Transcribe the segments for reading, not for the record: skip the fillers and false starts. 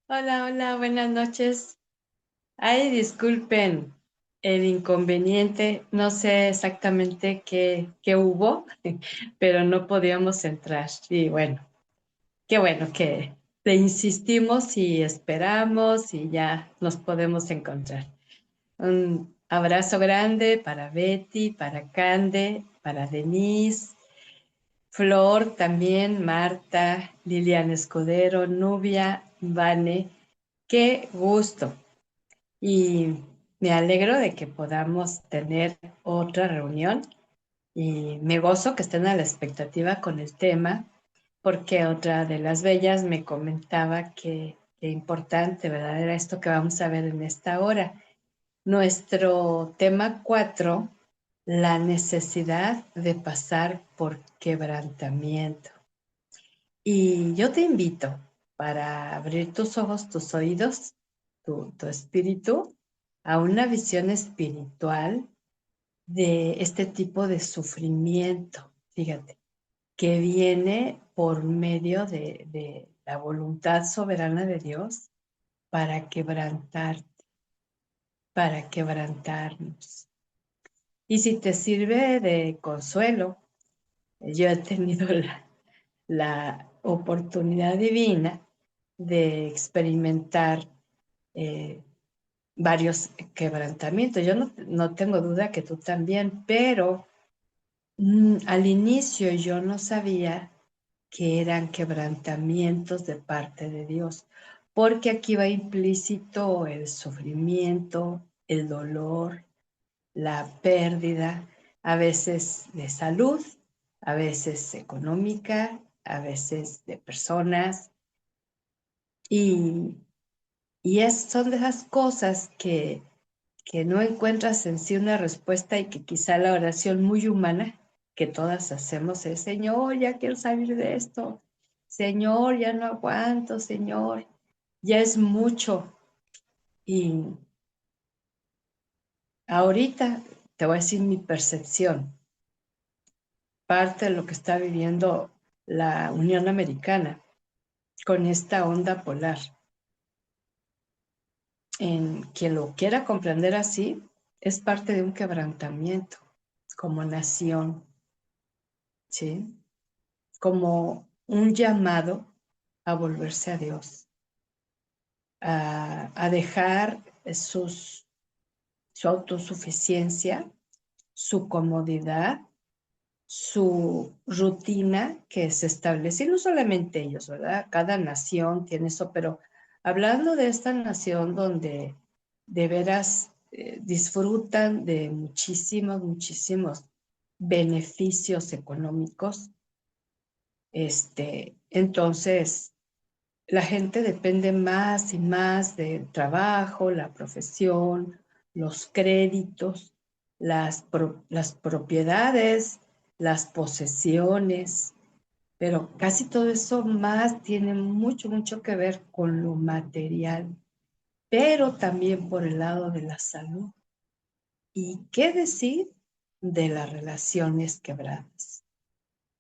Hola, hola, buenas noches. Ay, disculpen el inconveniente, no sé exactamente qué hubo, pero no podíamos entrar. Y bueno, qué bueno que te insistimos y esperamos y ya nos podemos encontrar. Un abrazo grande para Betty, para Cande, para Denise, Flor también, Marta, Lilian Escudero, Nubia, Vane. Qué gusto. Y me alegro de que podamos tener otra reunión y me gozo que estén a la expectativa con el tema, porque otra de las bellas me comentaba que importante, ¿verdad? Era esto que vamos a ver en esta hora. Nuestro tema 4, la necesidad de pasar por quebrantamiento. Y yo te invito para abrir tus ojos, tus oídos, tu espíritu, a una visión espiritual de este tipo de sufrimiento, fíjate, que viene por medio de la voluntad soberana de Dios para quebrantar, para quebrantarnos. Y si te sirve de consuelo, yo he tenido la oportunidad divina de experimentar eh, varios quebrantamientos. Yo no tengo duda que tú también, pero al inicio yo no sabía que eran quebrantamientos de parte de Dios, porque aquí va implícito el sufrimiento, el dolor, la pérdida, a veces de salud, a veces económica, a veces de personas, y, son de esas cosas que no encuentras en sí una respuesta y que quizá la oración muy humana que todas hacemos es, Señor, ya quiero salir de esto, Señor, ya no aguanto, Señor, ya es mucho. Y ahorita te voy a decir mi percepción, parte de lo que está viviendo la Unión Americana con esta onda polar. En quien lo quiera comprender así, es parte de un quebrantamiento como nación, ¿sí? Como un llamado a volverse a Dios, a dejar su autosuficiencia, su comodidad, su rutina que se establece, y no solamente ellos, ¿verdad? Cada nación tiene eso, pero hablando de esta nación donde de veras disfrutan de muchísimos beneficios económicos, entonces la gente depende más y más del trabajo, la profesión, los créditos, las propiedades, las posesiones, pero casi todo eso más tiene mucho que ver con lo material, pero también por el lado de la salud. ¿Y qué decir de las relaciones quebradas?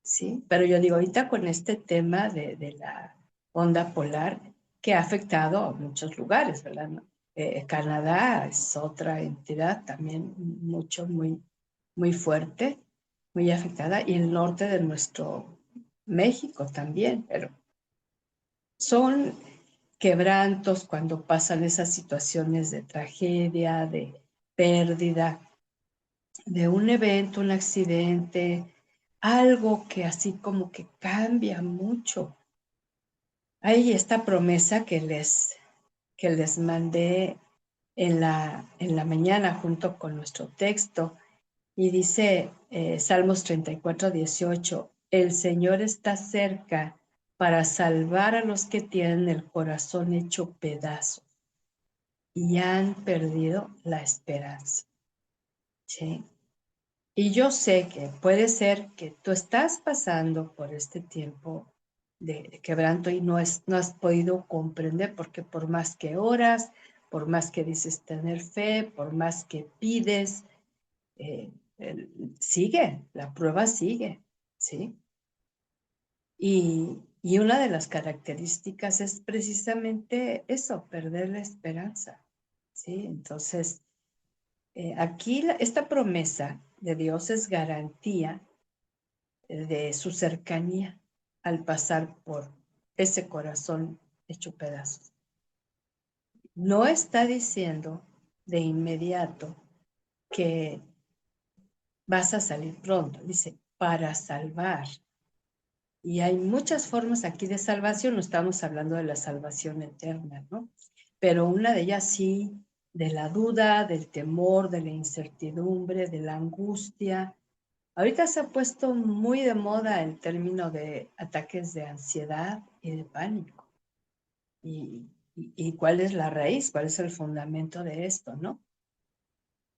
¿Sí? Pero yo digo, ahorita con este tema de la onda polar que ha afectado a muchos lugares, ¿verdad? ¿No? Canadá es otra entidad también muy fuerte, muy afectada, y el norte de nuestro México también, pero son quebrantos cuando pasan esas situaciones de tragedia, de pérdida, de un evento, un accidente, algo que así como que cambia mucho. Hay esta promesa que les mandé en la mañana junto con nuestro texto y dice Salmos 34:18, el Señor está cerca para salvar a los que tienen el corazón hecho pedazos y han perdido la esperanza. ¿Sí? Y yo sé que puede ser que tú estás pasando por este tiempo de quebranto y no has podido comprender, porque por más que oras, por más que dices tener fe, por más que pides, eh, sigue, la prueba sigue, ¿sí? Y una de las características es precisamente eso, perder la esperanza, ¿sí? Entonces, aquí esta promesa de Dios es garantía de su cercanía al pasar por ese corazón hecho pedazos. No está diciendo de inmediato que vas a salir pronto, dice, para salvar. Y hay muchas formas aquí de salvación, no estamos hablando de la salvación eterna, ¿no? Pero una de ellas sí, de la duda, del temor, de la incertidumbre, de la angustia. Ahorita se ha puesto muy de moda el término de ataques de ansiedad y de pánico. ¿Y cuál es la raíz? ¿Cuál es el fundamento de esto, no?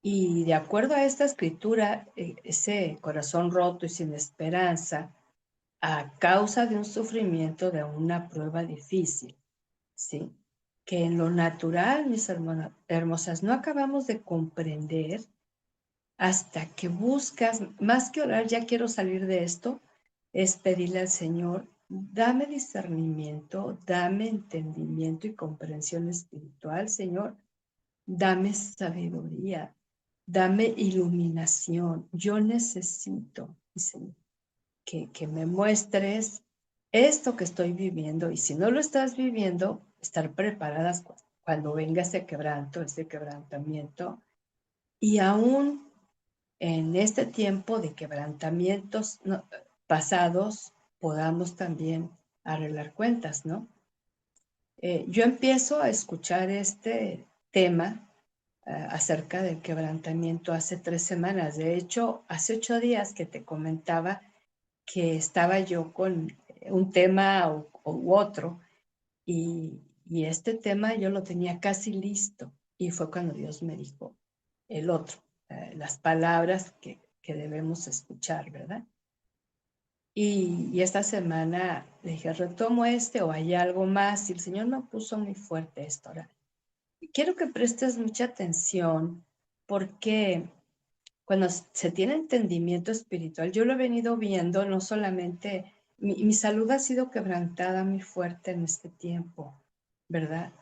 Y de acuerdo a esta escritura, ese corazón roto y sin esperanza, a causa de un sufrimiento, de una prueba difícil, ¿sí? Que en lo natural, mis hermosas, no acabamos de comprender hasta que buscas, más que orar, ya quiero salir de esto, es pedirle al Señor, dame discernimiento, dame entendimiento y comprensión espiritual, Señor, dame sabiduría, dame iluminación. Yo necesito, Señor, que me muestres esto que estoy viviendo, y si no lo estás viviendo, estar preparadas cuando venga ese quebranto, ese quebrantamiento, y aún en este tiempo de quebrantamientos pasados podamos también arreglar cuentas, ¿no? Yo empiezo a escuchar este tema acerca del quebrantamiento hace 3 semanas. De hecho, hace 8 días que te comentaba que estaba yo con un tema u otro, y este tema yo lo tenía casi listo, y fue cuando Dios me dijo el otro, las palabras que debemos escuchar, ¿verdad? Y esta semana le dije, retomo o hay algo más, y el Señor me puso muy fuerte esto. Ahora, quiero que prestes mucha atención, porque cuando se tiene entendimiento espiritual, yo lo he venido viendo, no solamente, mi salud ha sido quebrantada muy fuerte en este tiempo, ¿verdad?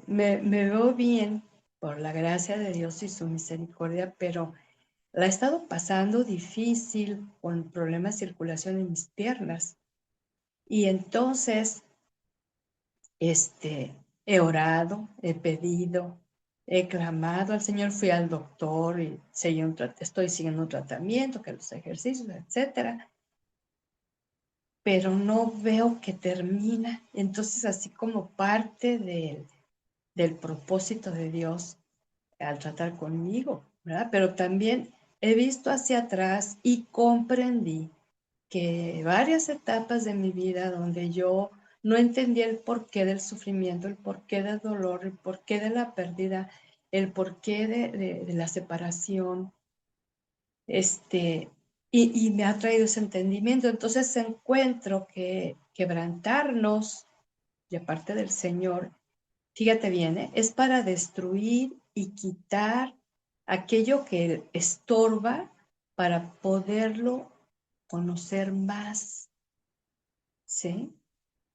Me veo bien por la gracia de Dios y su misericordia, pero la he estado pasando difícil con problemas de circulación en mis piernas. Y entonces, he orado, he pedido, he clamado al Señor, fui al doctor y estoy siguiendo un tratamiento, que los ejercicios, etcétera, pero no veo que termina. Entonces, así como parte del propósito de Dios al tratar conmigo, ¿verdad? Pero también he visto hacia atrás y comprendí que varias etapas de mi vida donde yo no entendía el porqué del sufrimiento, el porqué del dolor, el porqué de la pérdida, el porqué de la separación, y me ha traído ese entendimiento. Entonces encuentro que quebrantarnos, y aparte del Señor, fíjate bien, es para destruir y quitar aquello que estorba para poderlo conocer más, ¿sí?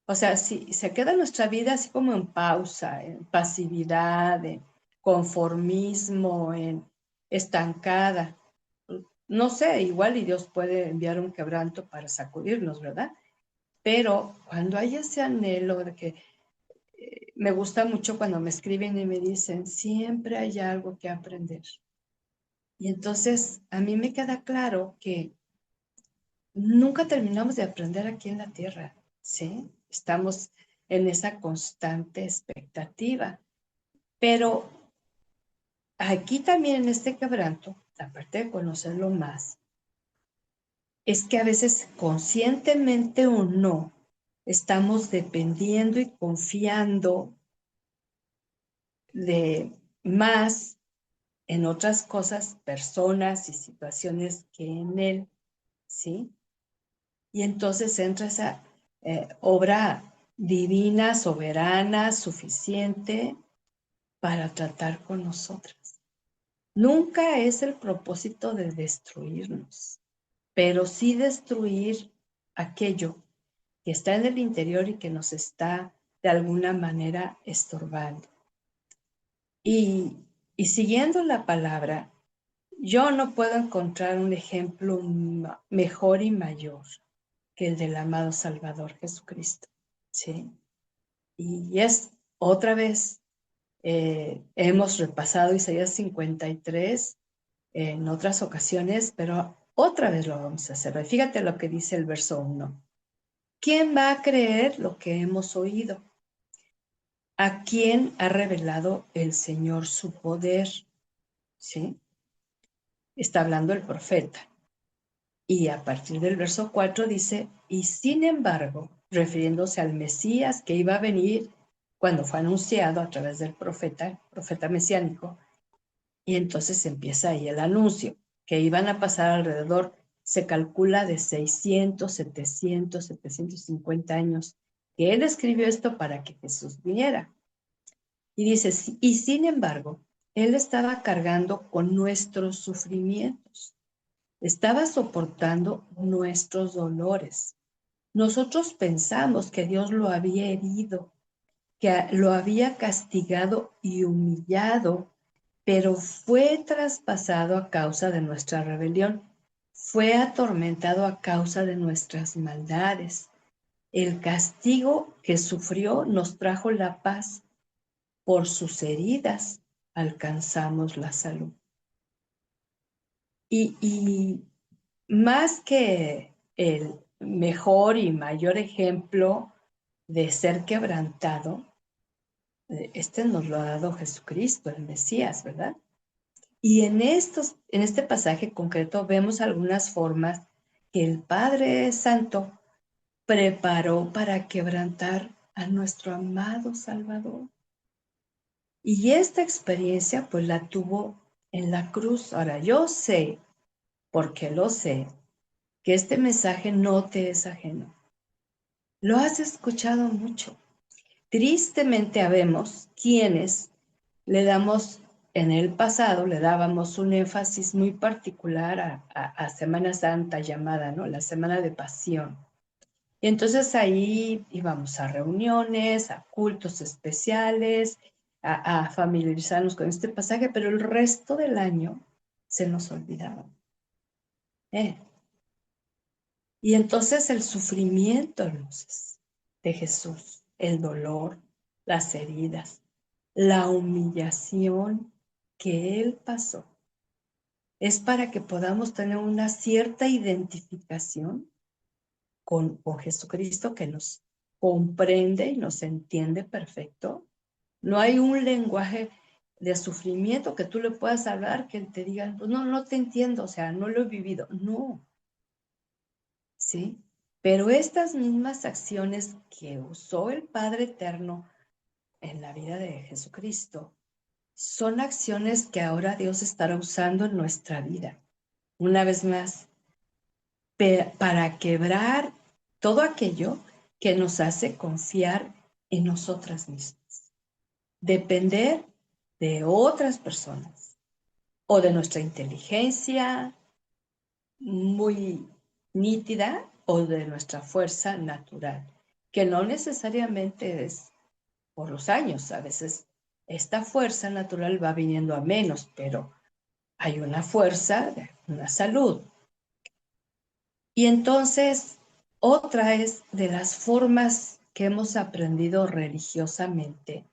O sea, si se queda nuestra vida así como en pausa, en pasividad, en conformismo, en estancada, no sé, igual y Dios puede enviar un quebranto para sacudirnos, ¿verdad? Pero cuando hay ese anhelo de que me gusta mucho cuando me escriben y me dicen, siempre hay algo que aprender. Y entonces a mí me queda claro que nunca terminamos de aprender aquí en la tierra, ¿sí? Estamos en esa constante expectativa. Pero aquí también en este quebranto, aparte de conocerlo más, es que a veces conscientemente o no, estamos dependiendo y confiando de más en otras cosas, personas y situaciones que en él, ¿sí? Y entonces entra esa obra divina, soberana, suficiente para tratar con nosotras. Nunca es el propósito de destruirnos, pero sí destruir aquello que está en el interior y que nos está de alguna manera estorbando. Y siguiendo la palabra, yo no puedo encontrar un ejemplo mejor y mayor que el del amado Salvador Jesucristo, ¿sí? Y es otra vez, hemos repasado Isaías 53 en otras ocasiones, pero otra vez lo vamos a hacer. Fíjate lo que dice el verso 1. ¿Quién va a creer lo que hemos oído? ¿A quién ha revelado el Señor su poder? ¿Sí? Está hablando el profeta. Y a partir del verso 4 dice, y sin embargo, refiriéndose al Mesías que iba a venir cuando fue anunciado a través del profeta mesiánico, y entonces empieza ahí el anuncio, que iban a pasar alrededor, se calcula de 600, 700, 750 años, que él escribió esto para que Jesús viniera. Y dice, y sin embargo, él estaba cargando con nuestros sufrimientos, estaba soportando nuestros dolores. Nosotros pensamos que Dios lo había herido, que lo había castigado y humillado, pero fue traspasado a causa de nuestra rebelión, fue atormentado a causa de nuestras maldades. El castigo que sufrió nos trajo la paz. Por sus heridas alcanzamos la salud. Y más que el mejor y mayor ejemplo de ser quebrantado, este nos lo ha dado Jesucristo, el Mesías, ¿verdad? Y en este pasaje concreto vemos algunas formas que el Padre Santo preparó para quebrantar a nuestro amado Salvador. Y esta experiencia pues la tuvo en la cruz. Ahora, yo sé, porque lo sé, que este mensaje no te es ajeno. Lo has escuchado mucho. Tristemente habemos quienes le damos, en el pasado, le dábamos un énfasis muy particular a Semana Santa llamada, ¿no? La Semana de Pasión. Y entonces ahí íbamos a reuniones, a cultos especiales, a familiarizarnos con este pasaje, pero el resto del año se nos olvidaba. Y entonces el sufrimiento, hermosos, de Jesús, el dolor, las heridas, la humillación que Él pasó, es para que podamos tener una cierta identificación con Jesucristo que nos comprende y nos entiende perfecto. No hay un lenguaje de sufrimiento que tú le puedas hablar que Él te diga, pues no, no te entiendo, o sea, no lo he vivido. No, ¿sí? Pero estas mismas acciones que usó el Padre Eterno en la vida de Jesucristo son acciones que ahora Dios estará usando en nuestra vida. Una vez más, para quebrar todo aquello que nos hace confiar en nosotras mismas, depender de otras personas o de nuestra inteligencia muy nítida o de nuestra fuerza natural, que no necesariamente es por los años. A veces esta fuerza natural va viniendo a menos, pero hay una fuerza, una salud. Y entonces, otra es de las formas que hemos aprendido religiosamente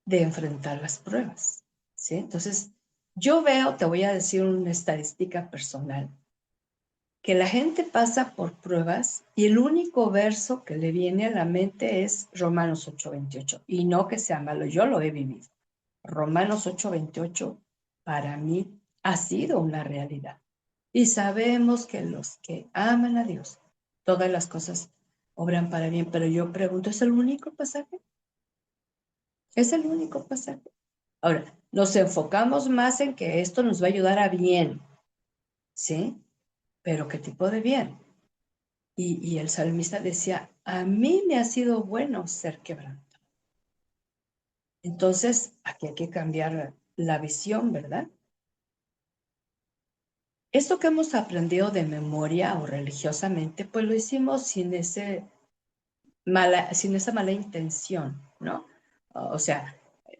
de enfrentar las pruebas, ¿sí? Entonces, yo veo, te voy a decir una estadística personal, que la gente pasa por pruebas y el único verso que le viene a la mente es Romanos 8:28. Y no que sea malo, yo lo he vivido. Romanos 8:28 para mí ha sido una realidad. Y sabemos que los que aman a Dios, todas las cosas obran para bien. Pero yo pregunto, ¿es el único pasaje? ¿Es el único pasaje? Ahora, nos enfocamos más en que esto nos va a ayudar a bien, ¿sí? Pero ¿qué tipo de bien? Y el salmista decía, a mí me ha sido bueno ser quebrantado. Entonces, aquí hay que cambiar la visión, ¿verdad? Esto que hemos aprendido de memoria o religiosamente, pues lo hicimos sin ese sin esa mala intención, ¿no? O sea,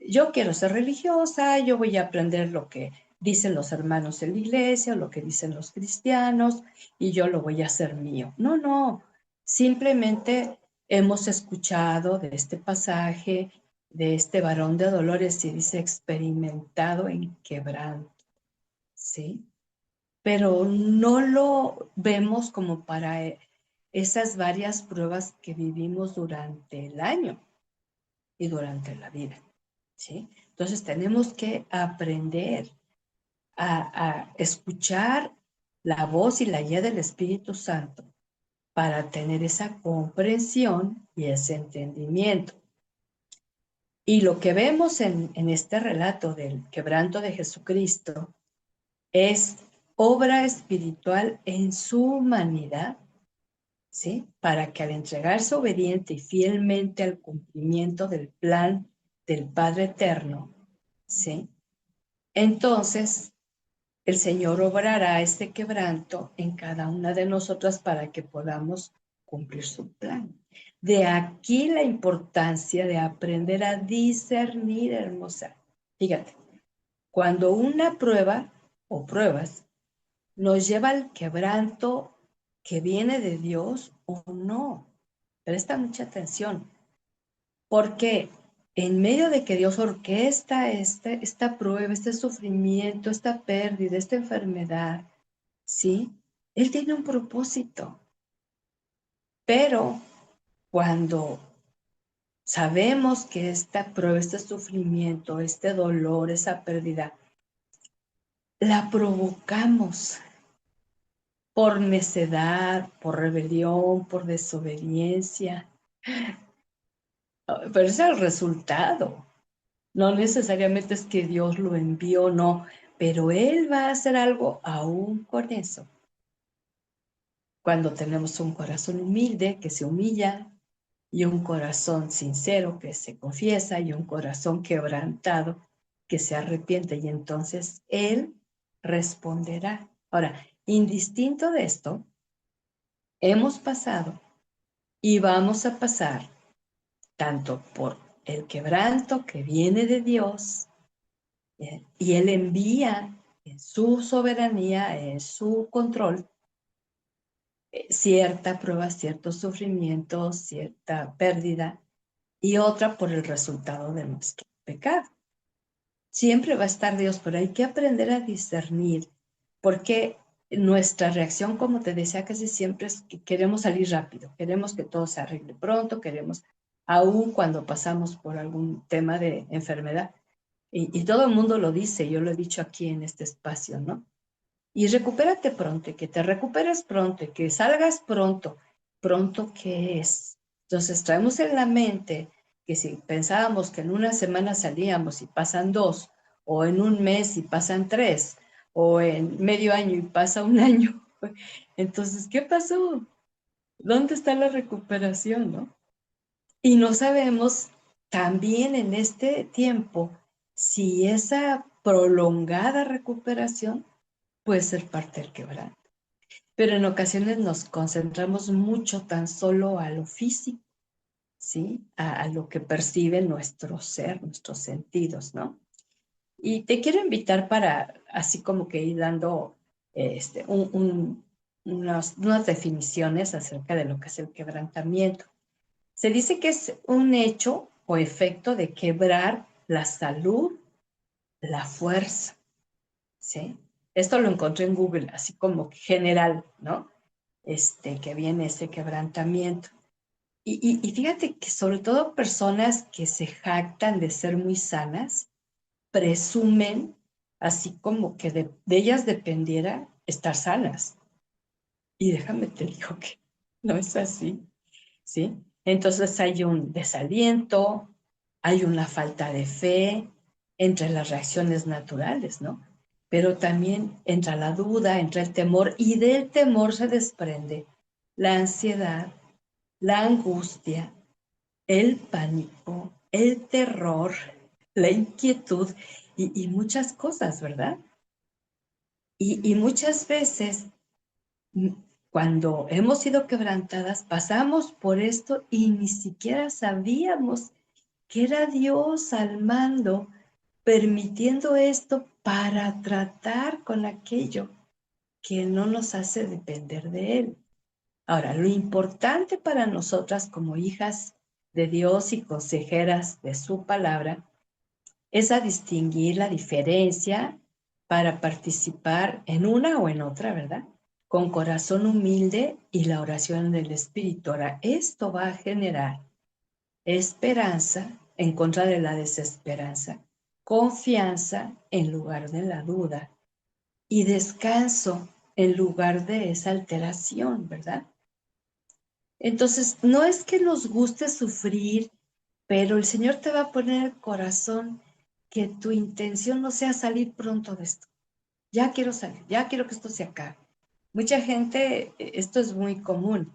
yo quiero ser religiosa, yo voy a aprender lo que dicen los hermanos en la iglesia, lo que dicen los cristianos, y yo lo voy a hacer mío. No, no, simplemente hemos escuchado de este pasaje, de este varón de dolores, y dice experimentado en quebranto, ¿sí? Pero no lo vemos como para esas varias pruebas que vivimos durante el año y durante la vida, ¿sí? Entonces tenemos que aprender a escuchar la voz y la guía del Espíritu Santo para tener esa comprensión y ese entendimiento. Y lo que vemos en este relato del quebranto de Jesucristo es obra espiritual en su humanidad, ¿sí? Para que al entregarse obediente y fielmente al cumplimiento del plan del Padre Eterno, ¿sí? Entonces, el Señor obrará este quebranto en cada una de nosotras para que podamos cumplir su plan. De aquí la importancia de aprender a discernir, hermosa. Fíjate, cuando una prueba o pruebas nos lleva al quebranto que viene de Dios o no. Presta mucha atención, porque en medio de que Dios orquesta esta prueba, este sufrimiento, esta pérdida, esta enfermedad, ¿sí? Él tiene un propósito, pero cuando sabemos que esta prueba, este sufrimiento, este dolor, esa pérdida, la provocamos por necedad, por rebelión, por desobediencia, pero es el resultado. No necesariamente es que Dios lo envió, no, pero Él va a hacer algo aún con eso. Cuando tenemos un corazón humilde que se humilla y un corazón sincero que se confiesa y un corazón quebrantado que se arrepiente y entonces Él responderá. Ahora, indistinto de esto, hemos pasado y vamos a pasar tanto por el quebranto que viene de Dios, y Él envía en su soberanía, en su control, cierta prueba, cierto sufrimiento, cierta pérdida, y otra por el resultado de nuestro pecado. Siempre va a estar Dios, pero hay que aprender a discernir, porque nuestra reacción, como te decía, casi siempre es que queremos salir rápido, queremos que todo se arregle pronto, queremos, aún cuando pasamos por algún tema de enfermedad, y todo el mundo lo dice, yo lo he dicho aquí en este espacio, ¿no? Y recupérate pronto, y que te recuperes pronto, y que salgas pronto. ¿Pronto qué es? Entonces traemos en la mente que si pensábamos que en una semana salíamos y pasan 2, o en un mes y pasan 3, o en medio año y pasa un año, entonces, ¿qué pasó? ¿Dónde está la recuperación, no? Y no sabemos también en este tiempo si esa prolongada recuperación puede ser parte del quebranto. Pero en ocasiones nos concentramos mucho tan solo a lo físico, ¿sí? A lo que percibe nuestro ser, nuestros sentidos, ¿no? Y te quiero invitar para, así como que ir dando unas definiciones acerca de lo que es el quebrantamiento. Se dice que es un hecho o efecto de quebrar la salud, la fuerza, ¿sí? Esto lo encontré en Google, así como general, ¿no? Que viene ese quebrantamiento. Y fíjate que sobre todo personas que se jactan de ser muy sanas, presumen así como que de ellas dependiera estar sanas. Y déjame te digo que no es así, ¿sí? Entonces hay un desaliento, hay una falta de fe entre las reacciones naturales, ¿no? Pero también entra la duda, entra el temor, y del temor se desprende la ansiedad, la angustia, el pánico, el terror, la inquietud y muchas cosas, ¿verdad? Y muchas veces cuando hemos sido quebrantadas, pasamos por esto y ni siquiera sabíamos que era Dios al mando, permitiendo esto para tratar con aquello que no nos hace depender de Él. Ahora, lo importante para nosotras como hijas de Dios y consejeras de su palabra es a distinguir la diferencia para participar en una o en otra, ¿verdad? Con corazón humilde y la oración del Espíritu. Ahora, esto va a generar esperanza en contra de la desesperanza, confianza en lugar de la duda y descanso en lugar de esa alteración, ¿verdad? Entonces, no es que nos guste sufrir, pero el Señor te va a poner el corazón que tu intención no sea salir pronto de esto. Ya quiero salir, ya quiero que esto se acabe. Mucha gente, esto es muy común,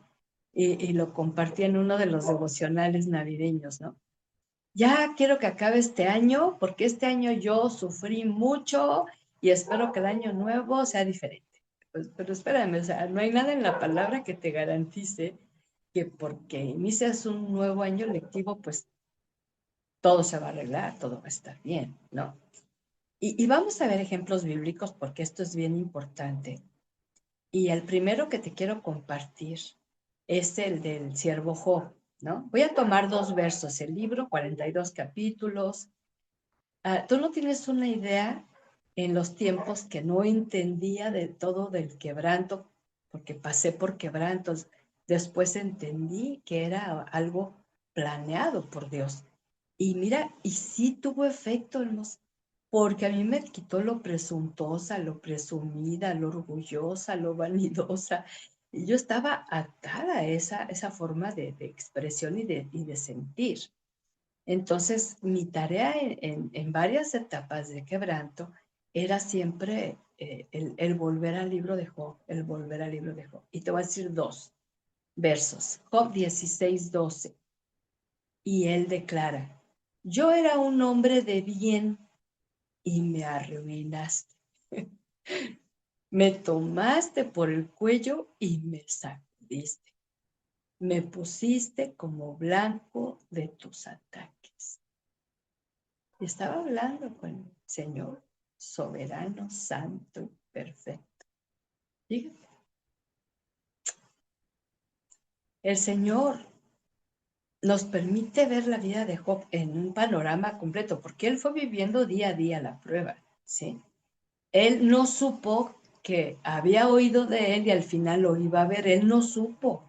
y lo compartí en uno de los devocionales navideños, ¿no? Ya quiero que acabe este año, porque este año yo sufrí mucho y espero que el año nuevo sea diferente. Pues, pero espérame, o sea, no hay nada en la palabra que te garantice que porque inicias un nuevo año lectivo, pues todo se va a arreglar, todo va a estar bien, ¿no? Y vamos a ver ejemplos bíblicos porque esto es bien importante. Y el primero que te quiero compartir es el del siervo Job, ¿no? Voy a tomar dos versos, el libro, 42 capítulos. Tú no tienes una idea en los tiempos que no entendía de todo del quebranto, porque pasé por quebrantos. Después entendí que era algo planeado por Dios. Y mira, y sí tuvo efecto, hermoso, porque a mí me quitó lo presuntuosa, lo presumida, lo orgullosa, lo vanidosa. Y yo estaba atada a esa forma de expresión y de sentir. Entonces, mi tarea en varias etapas de quebranto era siempre el volver al libro de Job, el volver al libro de Job. Y te voy a decir dos versos. Job 16:12. Y él declara, yo era un hombre de bien y me arruinaste. Me tomaste por el cuello y me sacudiste. Me pusiste como blanco de tus ataques. Estaba hablando con el Señor soberano, santo y perfecto. Fíjate, el Señor nos permite ver la vida de Job en un panorama completo, porque él fue viviendo día a día la prueba, ¿sí? Él no supo que había oído de él y al final lo iba a ver, él no supo,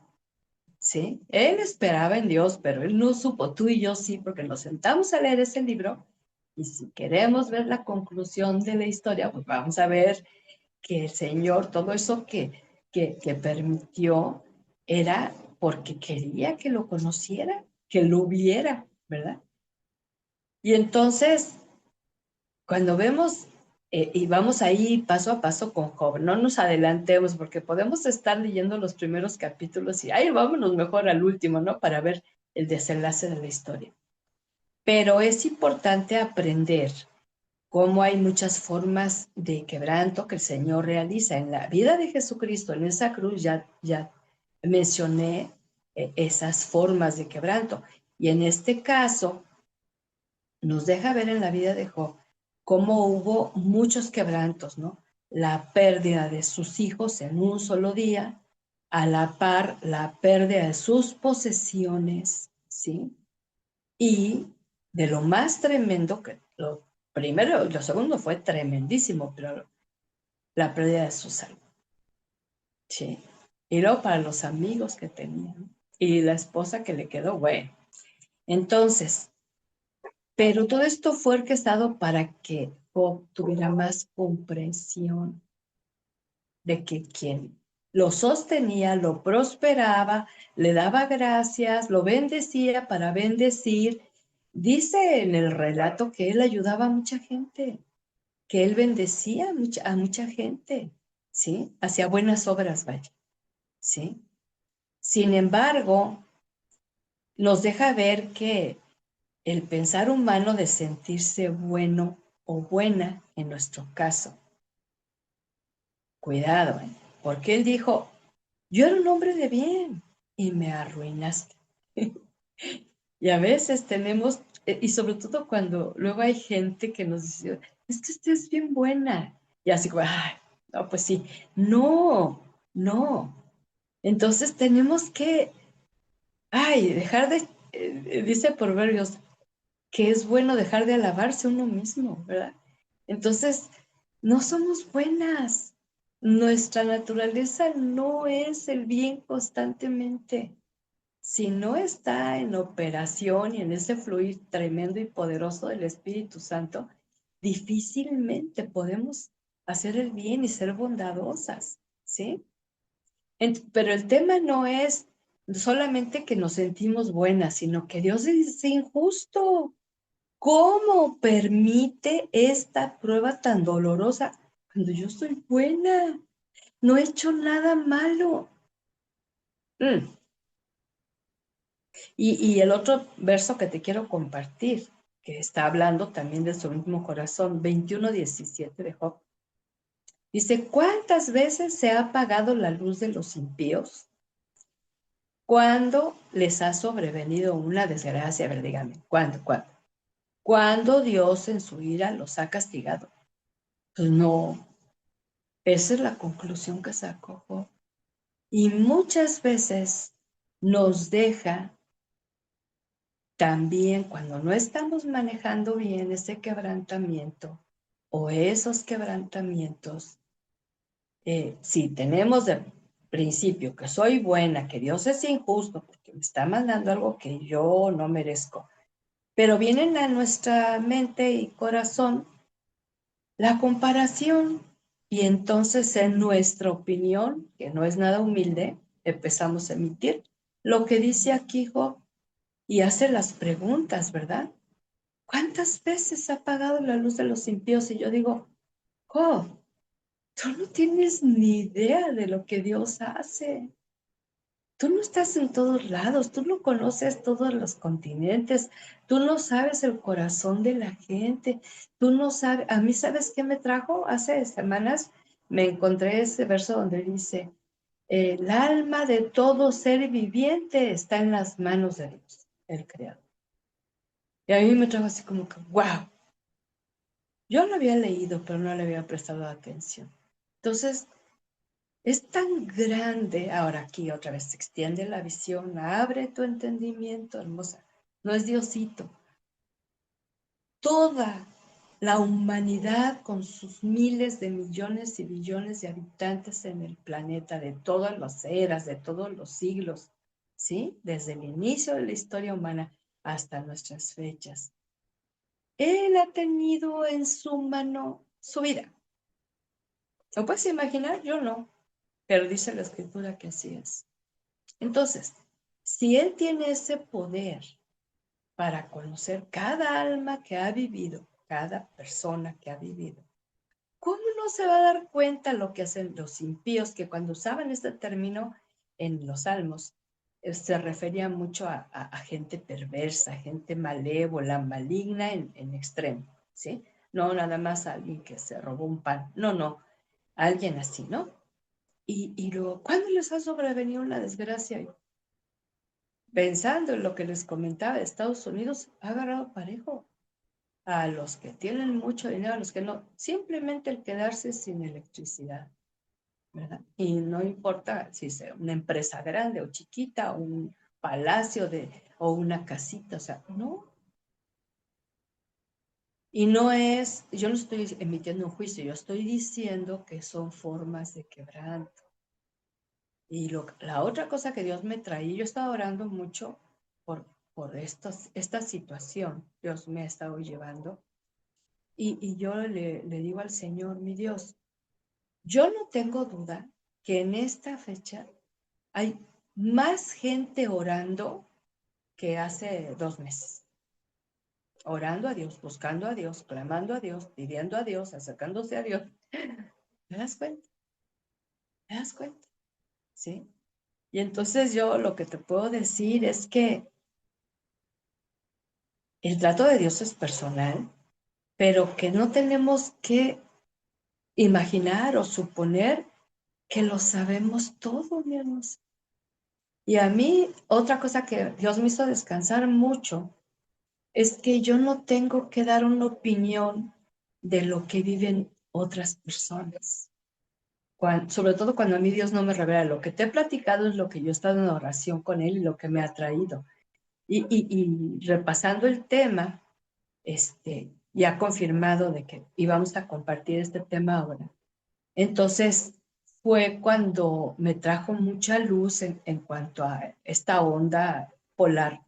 ¿sí? Él esperaba en Dios, pero él no supo, tú y yo sí, porque nos sentamos a leer ese libro y si queremos ver la conclusión de la historia, pues vamos a ver que el Señor, todo eso que permitió, era porque quería que lo conociera, que lo viera, ¿verdad? Y entonces, cuando vemos, y vamos ahí paso a paso con Job, no nos adelantemos, porque podemos estar leyendo los primeros capítulos y, ay, vámonos mejor al último, ¿no? Para ver el desenlace de la historia. Pero es importante aprender cómo hay muchas formas de quebranto que el Señor realiza. En la vida de Jesucristo, en esa cruz, ya mencioné esas formas de quebranto. Y en este caso, nos deja ver en la vida de Job cómo hubo muchos quebrantos, ¿no? La pérdida de sus hijos en un solo día, a la par la pérdida de sus posesiones, ¿sí? Y de lo más tremendo, que lo primero, lo segundo fue tremendísimo, pero la pérdida de su salud, ¿sí? Y luego para los amigos que tenían y la esposa que le quedó, bueno. Entonces, pero todo esto fue orquestado para que Job tuviera más comprensión de que quien lo sostenía, lo prosperaba, le daba gracias, lo bendecía para bendecir. Dice en el relato que él ayudaba a mucha gente, que él bendecía a mucha gente, ¿sí? Hacía buenas obras, vaya, ¿sí? Sin embargo, nos deja ver que el pensar humano de sentirse bueno o buena, en nuestro caso, cuidado, porque él dijo, Yo era un hombre de bien y me arruinaste. Y a veces tenemos, y sobre todo cuando luego hay gente que nos dice, es que usted es bien buena. Y así como, ay, no, pues sí. No, no. Entonces tenemos que, ay, dejar de, dice Proverbios, que es bueno dejar de alabarse uno mismo, ¿verdad? Entonces, no somos buenas. Nuestra naturaleza no es el bien constantemente. Si no está en operación y en ese fluir tremendo y poderoso del Espíritu Santo, difícilmente podemos hacer el bien y ser bondadosas, ¿sí? Pero el tema no es solamente que nos sentimos buenas, sino que Dios es injusto. ¿Cómo permite esta prueba tan dolorosa cuando yo soy buena? No he hecho nada malo. Mm. Y el otro verso que te quiero compartir, que está hablando también de su mismo corazón, 21:17 de Job, dice, ¿cuántas veces se ha apagado la luz de los impíos? ¿Cuándo les ha sobrevenido una desgracia? A ver, dígame, ¿cuándo? ¿Cuándo? ¿Cuándo Dios en su ira los ha castigado? Pues no, esa es la conclusión que sacó Job. Y muchas veces nos deja también cuando no estamos manejando bien ese quebrantamiento o esos quebrantamientos, si tenemos de principio que soy buena, que Dios es injusto porque me está mandando algo que yo no merezco, pero vienen a nuestra mente y corazón la comparación y entonces en nuestra opinión, que no es nada humilde, empezamos a emitir lo que dice aquí Job y hace las preguntas, ¿verdad? ¿Cuántas veces ha apagado la luz de los impíos? Y yo digo, oh, tú no tienes ni idea de lo que Dios hace. Tú no estás en todos lados, tú no conoces todos los continentes, tú no sabes el corazón de la gente, tú no sabes, a mí ¿sabes qué me trajo? Hace semanas me encontré ese verso donde dice, el alma de todo ser viviente está en las manos de Dios, el Creador. Y a mí me trajo así como que, wow. Yo lo había leído, pero no le había prestado atención. Entonces, es tan grande, ahora aquí otra vez se extiende la visión, abre tu entendimiento, hermosa. No es Diosito. Toda la humanidad con sus miles de millones y billones de habitantes en el planeta, de todas las eras, de todos los siglos, ¿sí? Desde el inicio de la historia humana hasta nuestras fechas. Él ha tenido en su mano su vida. ¿Lo puedes imaginar? Yo no, pero dice la escritura que así es. Entonces, si Él tiene ese poder para conocer cada alma que ha vivido, cada persona que ha vivido, ¿cómo no se va a dar cuenta lo que hacen los impíos? Que cuando usaban este término en los salmos, se refería mucho a gente perversa, gente malévola, maligna en extremo, ¿sí? No nada más a alguien que se robó un pan, no, no, alguien así, ¿no? Y luego, ¿cuándo les ha sobrevenido una desgracia? Pensando en lo que les comentaba de Estados Unidos, ha agarrado parejo a los que tienen mucho dinero, a los que no, simplemente el quedarse sin electricidad, ¿verdad? Y no importa si sea una empresa grande o chiquita, o un palacio o una casita, o sea, no. Y no es, yo no estoy emitiendo un juicio, yo estoy diciendo que son formas de quebranto. Y la otra cosa que Dios me traía, yo estaba orando mucho por esta situación, Dios me ha estado llevando. Y yo le digo al Señor, mi Dios, yo no tengo duda que en esta fecha hay más gente orando que hace 2 meses. Orando a Dios, buscando a Dios, clamando a Dios, pidiendo a Dios, acercándose a Dios. ¿Te das cuenta? ¿Te das cuenta? ¿Sí? Y entonces yo lo que te puedo decir es que el trato de Dios es personal, pero que no tenemos que imaginar o suponer que lo sabemos todo, mi hermosa. Y a mí, otra cosa que Dios me hizo descansar mucho es que yo no tengo que dar una opinión de lo que viven otras personas. Sobre todo cuando a mí Dios no me revela. Lo que te he platicado es lo que yo he estado en oración con Él y lo que me ha traído. Y repasando el tema, ya confirmado de que íbamos a compartir este tema ahora. Entonces fue cuando me trajo mucha luz en cuanto a esta onda polar,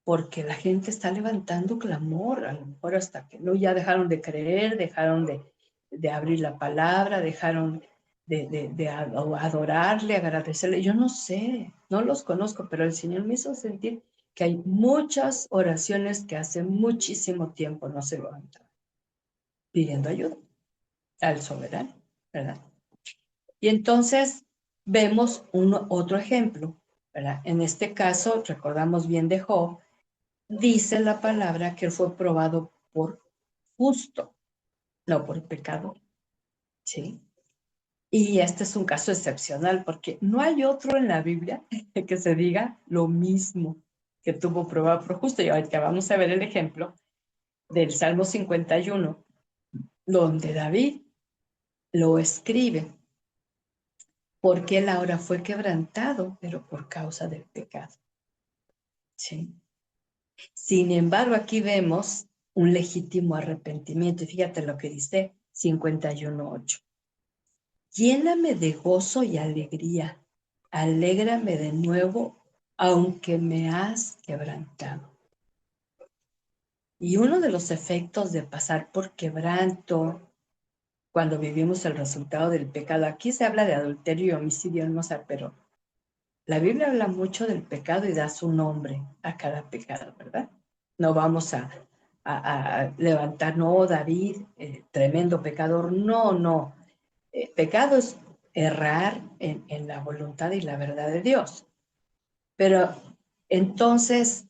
porque la gente está levantando clamor, a lo mejor hasta que no, ya dejaron de creer, dejaron de abrir la palabra, dejaron de adorarle, agradecerle. Yo no sé, no los conozco, pero el Señor me hizo sentir que hay muchas oraciones que hace muchísimo tiempo no se levantan, pidiendo ayuda al soberano, ¿verdad? Y entonces vemos otro ejemplo, ¿verdad? En este caso, recordamos bien de Job, dice la palabra que él fue probado por justo, no por pecado, ¿sí? Y este es un caso excepcional porque no hay otro en la Biblia que se diga lo mismo, que tuvo probado por justo. Y ahorita vamos a ver el ejemplo del Salmo 51, donde David lo escribe, porque él ahora fue quebrantado, pero por causa del pecado, ¿sí? Sin embargo, aquí vemos un legítimo arrepentimiento. Y fíjate lo que dice 51:8. Lléname de gozo y alegría. Alégrame de nuevo, aunque me has quebrantado. Y uno de los efectos de pasar por quebranto, cuando vivimos el resultado del pecado, aquí se habla de adulterio y homicidio, hermosa, pero la Biblia habla mucho del pecado y da su nombre a cada pecado, ¿verdad? No vamos a levantar, no, David, tremendo pecador. No, no. Pecado es errar en la voluntad y la verdad de Dios. Pero entonces,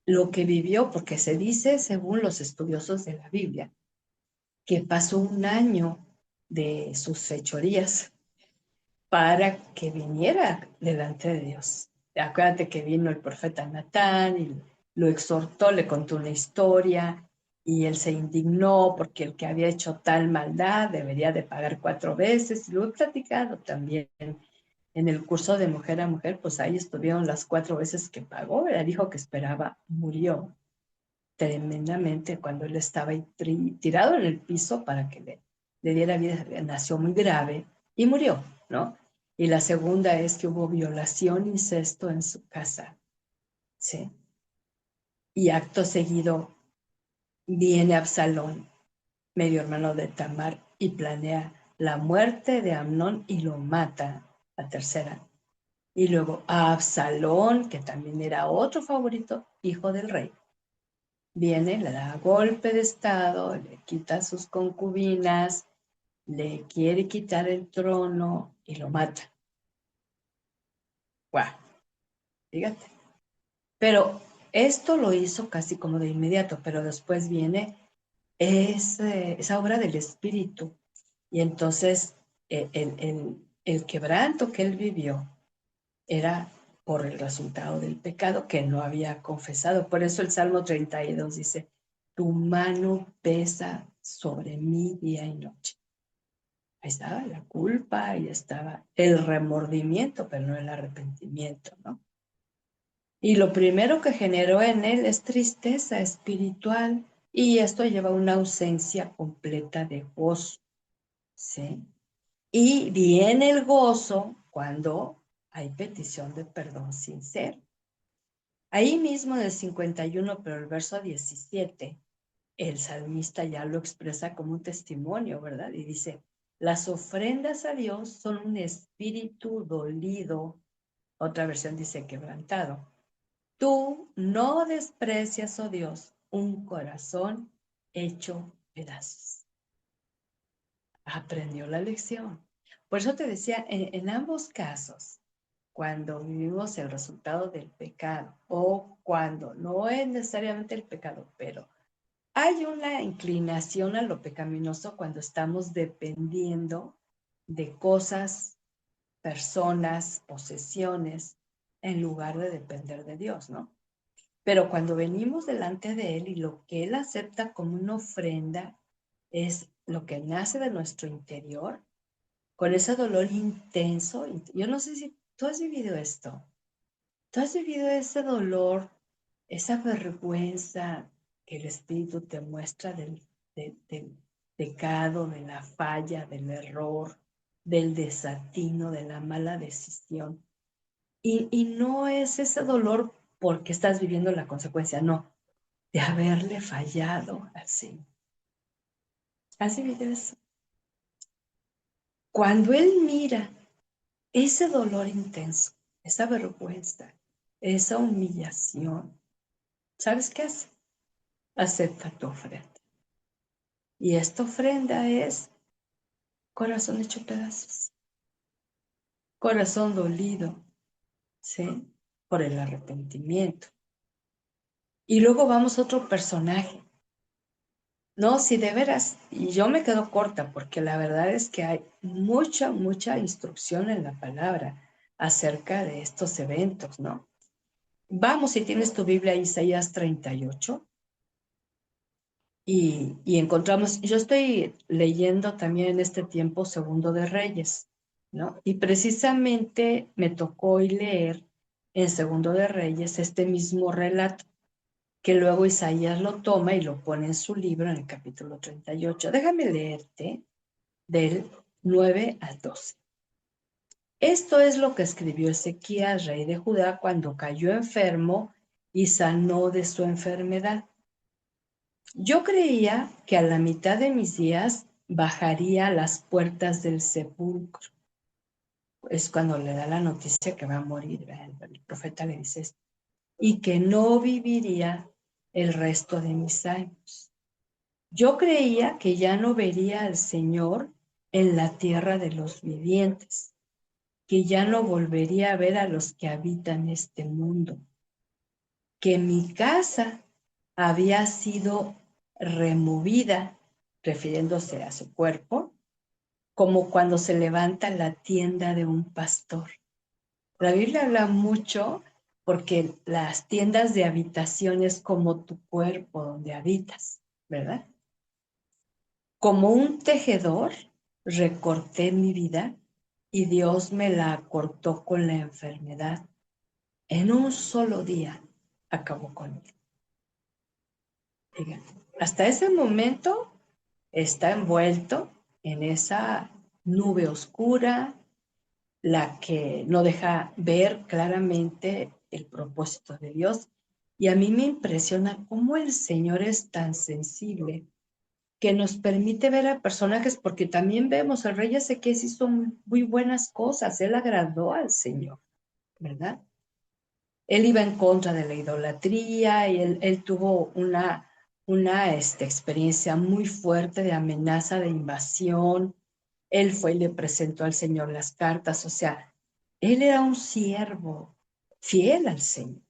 lo que vivió, porque se dice, según los estudiosos de la Biblia, que pasó un año de sus fechorías para que viniera delante de Dios. Acuérdate que vino el profeta Natán y lo exhortó, le contó una historia y él se indignó porque el que había hecho tal maldad debería de pagar 4 veces. Y lo he platicado también en el curso de mujer a mujer, pues ahí estuvieron las 4 veces que pagó. El hijo que esperaba murió tremendamente cuando él estaba tirado en el piso para que le diera vida. Nació muy grave y murió, ¿no? Y la segunda es que hubo violación, incesto en su casa, ¿sí? Y acto seguido viene Absalón, medio hermano de Tamar, y planea la muerte de Amnón y lo mata, la tercera. Y luego a Absalón, que también era otro favorito, hijo del rey, viene, le da golpe de estado, le quita sus concubinas, le quiere quitar el trono y lo mata. ¡Guau! Fíjate. Pero esto lo hizo casi como de inmediato, pero después viene esa obra del Espíritu. Y entonces el quebranto que él vivió era por el resultado del pecado que no había confesado. Por eso el Salmo 32 dice, tu mano pesa sobre mí día y noche. Ahí estaba la culpa, ahí estaba el remordimiento, pero no el arrepentimiento, ¿no? Y lo primero que generó en él es tristeza espiritual y esto lleva a una ausencia completa de gozo, ¿sí? Y viene el gozo cuando hay petición de perdón sincero. Ahí mismo en el 51, pero el verso 17, el salmista ya lo expresa como un testimonio, ¿verdad? Y dice, las ofrendas a Dios son un espíritu dolido, otra versión dice quebrantado. Tú no desprecias, oh Dios, un corazón hecho pedazos. Aprendió la lección. Por eso te decía, en ambos casos, cuando vivimos el resultado del pecado o cuando no es necesariamente el pecado, pero hay una inclinación a lo pecaminoso cuando estamos dependiendo de cosas personas, posesiones, en lugar de depender de Dios, ¿no? Pero cuando venimos delante de Él y lo que Él acepta como una ofrenda es lo que nace de nuestro interior, con ese dolor intenso. Yo no sé si tú has vivido esto. Tú has vivido ese dolor, esa vergüenza que el Espíritu te muestra del pecado, de la falla, del error, del desatino, de la mala decisión. Y no es ese dolor porque estás viviendo la consecuencia, no, de haberle fallado al Señor. ¿Has vivido eso? Cuando Él mira ese dolor intenso, esa vergüenza, esa humillación, ¿sabes qué hace? Acepta tu ofrenda. Y esta ofrenda es corazón hecho pedazos, corazón dolido, ¿sí? Por el arrepentimiento. Y luego vamos a otro personaje. No, si de veras, y yo me quedo corta porque la verdad es que hay mucha instrucción en la palabra acerca de estos eventos, ¿no? Vamos, si tienes tu Biblia, Isaías 38, y encontramos, yo estoy leyendo también en este tiempo Segundo de Reyes, ¿no? Y precisamente me tocó hoy leer en Segundo de Reyes este mismo relato, que luego Isaías lo toma y lo pone en su libro en el capítulo 38. Déjame leerte del 9 al 12. Esto es lo que escribió Ezequías, rey de Judá, cuando cayó enfermo y sanó de su enfermedad. Yo creía que a la mitad de mis días bajaría a las puertas del sepulcro. Es cuando le da la noticia que va a morir. El profeta le dice esto. Y que no viviría el resto de mis años. Yo creía que ya no vería al Señor en la tierra de los vivientes, que ya no volvería a ver a los que habitan este mundo, que mi casa había sido removida, refiriéndose a su cuerpo, como cuando se levanta la tienda de un pastor. La Biblia habla mucho porque las tiendas de habitación es como tu cuerpo donde habitas, ¿verdad? Como un tejedor, recorté mi vida y Dios me la acortó con la enfermedad. En un solo día acabó conmigo. Hasta ese momento está envuelto en esa nube oscura, la que no deja ver claramente el propósito de Dios. Y a mí me impresiona cómo el Señor es tan sensible que nos permite ver a personajes, porque también vemos, el rey Ezequías hizo muy buenas cosas, él agradó al Señor, ¿verdad? Él iba en contra de la idolatría y él tuvo una experiencia muy fuerte de amenaza de invasión. Él fue y le presentó al Señor las cartas, o sea, él era un siervo fiel al Señor,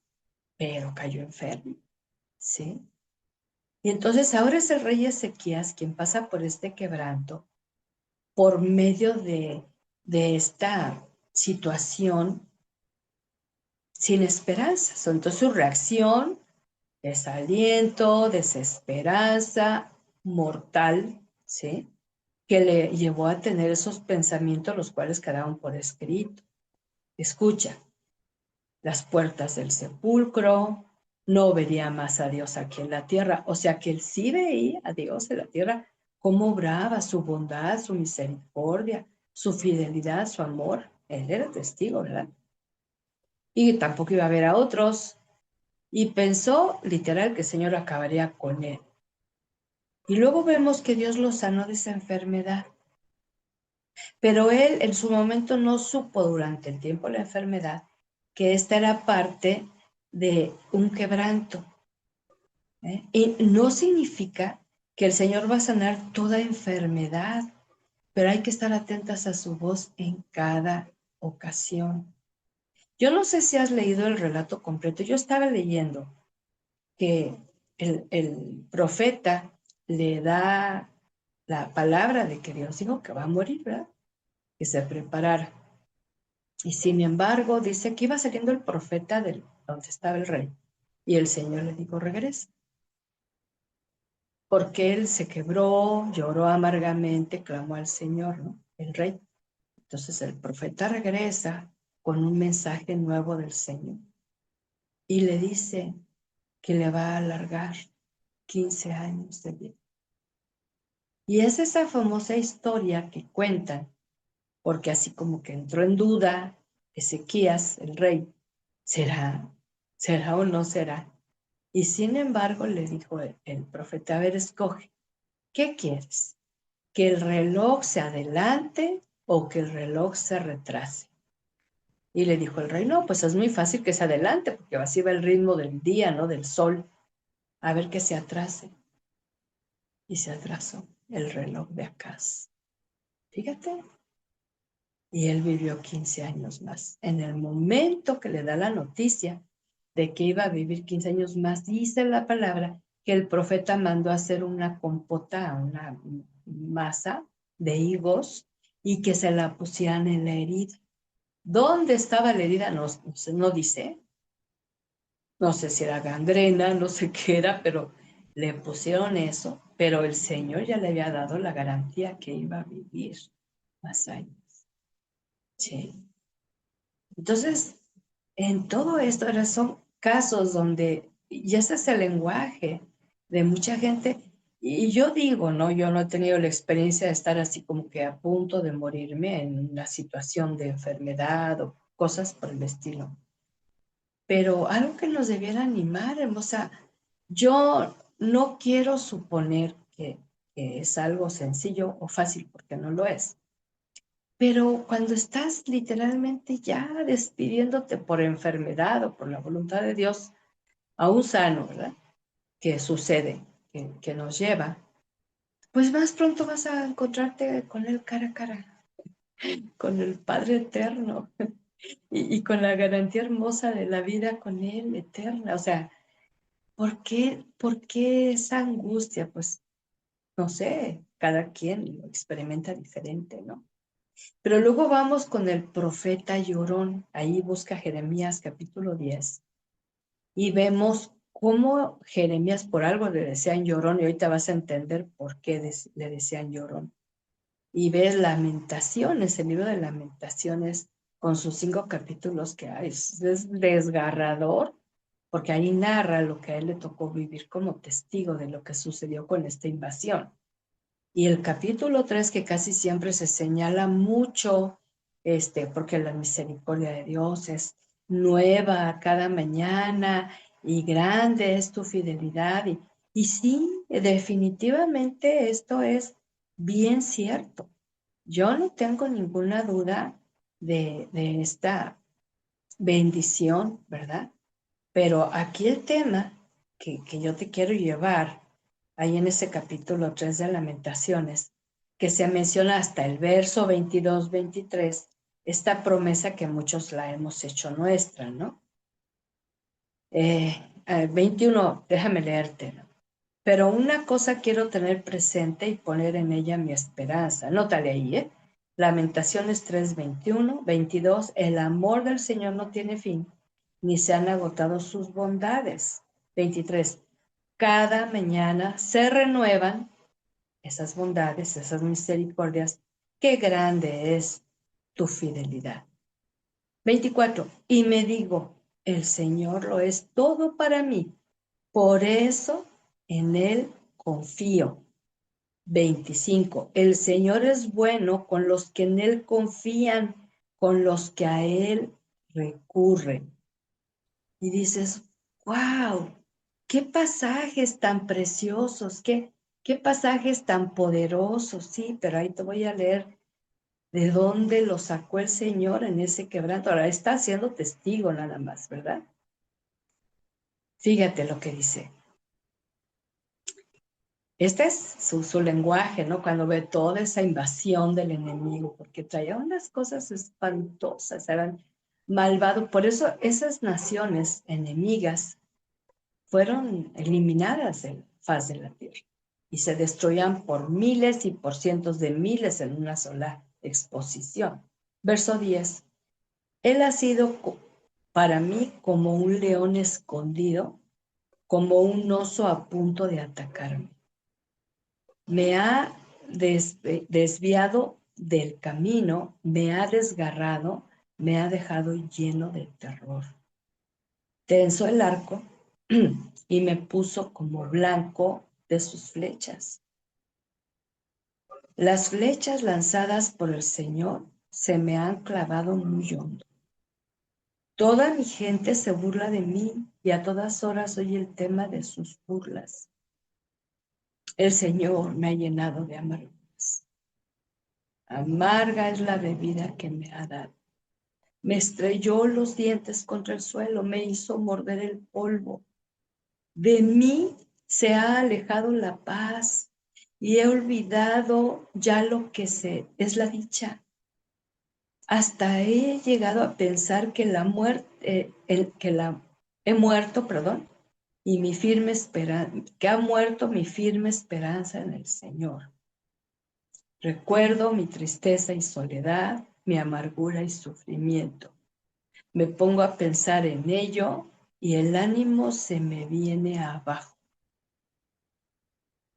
pero cayó enfermo, ¿sí? Y entonces ahora es el rey Ezequías quien pasa por este quebranto por medio de esta situación sin esperanza. Entonces su reacción, desaliento, desesperanza, mortal, ¿sí? Que le llevó a tener esos pensamientos los cuales quedaron por escrito. Escucha, las puertas del sepulcro, no vería más a Dios aquí en la tierra. O sea que él sí veía a Dios en la tierra, cómo obraba su bondad, su misericordia, su fidelidad, su amor. Él era testigo, ¿verdad? Y tampoco iba a ver a otros. Y pensó literal que el Señor acabaría con él. Y luego vemos que Dios lo sanó de esa enfermedad. Pero él en su momento no supo durante el tiempo de la enfermedad que esta era parte de un quebranto. Y no significa que el Señor va a sanar toda enfermedad, pero hay que estar atentas a su voz en cada ocasión. Yo no sé si has leído el relato completo. Yo estaba leyendo que el profeta le da la palabra de que Dios dijo que va a morir, ¿verdad? Que se preparara. Y sin embargo, dice que iba saliendo el profeta de donde estaba el rey. Y el Señor le dijo, regresa. Porque él se quebró, lloró amargamente, clamó al Señor, ¿no? El rey. Entonces el profeta regresa con un mensaje nuevo del Señor. Y le dice que le va a alargar 15 años de vida. Y es esa famosa historia que cuentan, porque así como que entró en duda Ezequías, el rey, ¿será? ¿Será o no será? Y sin embargo le dijo el profeta, a ver, escoge, ¿qué quieres? ¿Que el reloj se adelante o que el reloj se retrase? Y le dijo el rey, no, pues es muy fácil que se adelante, porque así va el ritmo del día, ¿no? Del sol. A ver que se atrase. Y se atrasó el reloj de Acaz. Fíjate. Y él vivió 15 años más. En el momento que le da la noticia de que iba a vivir 15 años más, dice la palabra que el profeta mandó a hacer una compota, una masa de higos y que se la pusieran en la herida. ¿Dónde estaba la herida? No, no dice. No sé si era gangrena, no sé qué era, pero le pusieron eso. Pero el Señor ya le había dado la garantía que iba a vivir más años. Sí. Entonces, en todo esto ahora son casos donde, y ese es el lenguaje de mucha gente, y yo digo, ¿no? Yo no he tenido la experiencia de estar así como que a punto de morirme en una situación de enfermedad o cosas por el estilo, pero algo que nos debiera animar, o sea, yo no quiero suponer que es algo sencillo o fácil, porque no lo es. Pero cuando estás literalmente ya despidiéndote por enfermedad o por la voluntad de Dios, aún sano, ¿verdad? Que sucede, que nos lleva, pues más pronto vas a encontrarte con Él cara a cara, con el Padre eterno y con la garantía hermosa de la vida con Él eterna. O sea, por qué esa angustia? Pues no sé, cada quien lo experimenta diferente, ¿no? Pero luego vamos con el profeta llorón. Ahí busca Jeremías capítulo 10 y vemos cómo Jeremías por algo le decían llorón y ahorita vas a entender por qué le decían llorón. Y ves Lamentaciones, el libro de Lamentaciones con sus 5 capítulos que hay. Es desgarrador porque ahí narra lo que a él le tocó vivir como testigo de lo que sucedió con esta invasión. Y el capítulo 3 que casi siempre se señala mucho, porque la misericordia de Dios es nueva cada mañana y grande es tu fidelidad. Y sí, definitivamente esto es bien cierto. Yo no tengo ninguna duda de esta bendición, ¿verdad? Pero aquí el tema que yo te quiero llevar, ahí en ese capítulo 3 de Lamentaciones, que se menciona hasta el verso 22-23, esta promesa que muchos la hemos hecho nuestra, ¿no? 21, déjame leerte, ¿no? Pero una cosa quiero tener presente y poner en ella mi esperanza. Nótale ahí, ¿eh? Lamentaciones 3, 21, 22. El amor del Señor no tiene fin, ni se han agotado sus bondades. 23. Cada mañana se renuevan esas bondades, esas misericordias. Qué grande es tu fidelidad. 24. Y me digo, el Señor lo es todo para mí. Por eso en Él confío. 25. El Señor es bueno con los que en Él confían, con los que a Él recurren. Y dices, wow, qué pasajes tan preciosos, qué pasajes tan poderosos. Sí, pero ahí te voy a leer de dónde lo sacó el Señor en ese quebranto. Ahora está siendo testigo nada más, ¿verdad? Fíjate lo que dice. Este es su lenguaje, ¿no? Cuando ve toda esa invasión del enemigo, porque traía unas cosas espantosas, eran malvados. Por eso esas naciones enemigas fueron eliminadas de la faz de la tierra y se destruían por miles y por cientos de miles en una sola exposición. Verso 10. Él ha sido para mí como un león escondido, como un oso a punto de atacarme. Me ha desviado del camino, me ha desgarrado, me ha dejado lleno de terror. Tensó el arco y me puso como blanco de sus flechas. Las flechas lanzadas por el Señor se me han clavado muy hondo. Toda mi gente se burla de mí y a todas horas soy el tema de sus burlas. El Señor me ha llenado de amarguras. Amarga es la bebida que me ha dado. Me estrelló los dientes contra el suelo, me hizo morder el polvo. De mí se ha alejado la paz y he olvidado ya lo que es la dicha. Hasta he llegado a pensar que la muerte, he muerto, perdón, y mi firme esperanza, que ha muerto mi firme esperanza en el Señor. Recuerdo mi tristeza y soledad, mi amargura y sufrimiento. Me pongo a pensar en ello y el ánimo se me viene abajo.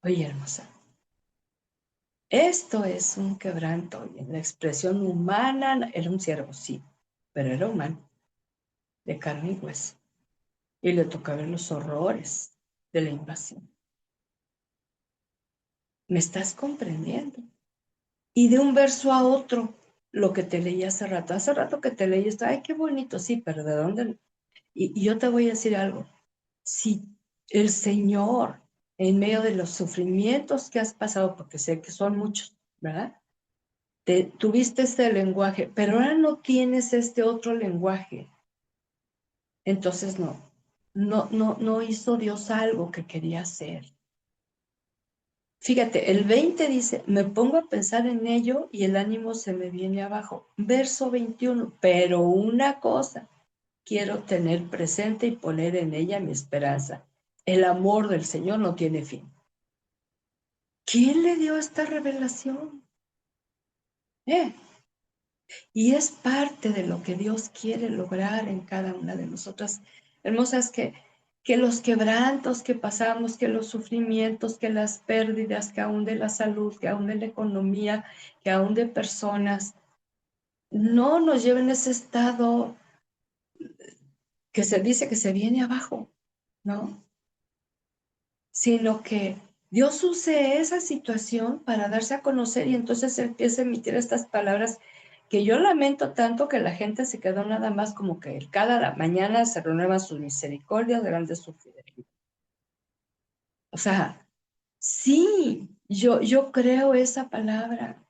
Oye, hermosa, esto es un quebranto y en la expresión humana era un siervo, sí, pero era humano, de carne y hueso. Y le tocó ver los horrores de la invasión. ¿Me estás comprendiendo? Y de un verso a otro, lo que te leí hace rato que te leí esto, ay, qué bonito, sí, pero ¿de dónde? Y yo te voy a decir algo, si el Señor, en medio de los sufrimientos que has pasado, porque sé que son muchos, ¿verdad? Tuviste este lenguaje, pero ahora no tienes este otro lenguaje. Entonces no hizo Dios algo que quería hacer. Fíjate, el 20 dice, me pongo a pensar en ello y el ánimo se me viene abajo. Verso 21, pero una cosa quiero tener presente y poner en ella mi esperanza. El amor del Señor no tiene fin. ¿Quién le dio esta revelación? Y es parte de lo que Dios quiere lograr en cada una de nosotras. Hermosas, que los quebrantos que pasamos, que los sufrimientos, que las pérdidas, que aún de la salud, que aún de la economía, que aún de personas, no nos lleven a ese estado que se dice que se viene abajo, ¿no? Sino que Dios use esa situación para darse a conocer y entonces empieza a emitir estas palabras que yo lamento tanto que la gente se quedó nada más como que cada mañana se renuevan sus misericordias, grandes su fidelidad. O sea, sí, yo creo esa palabra.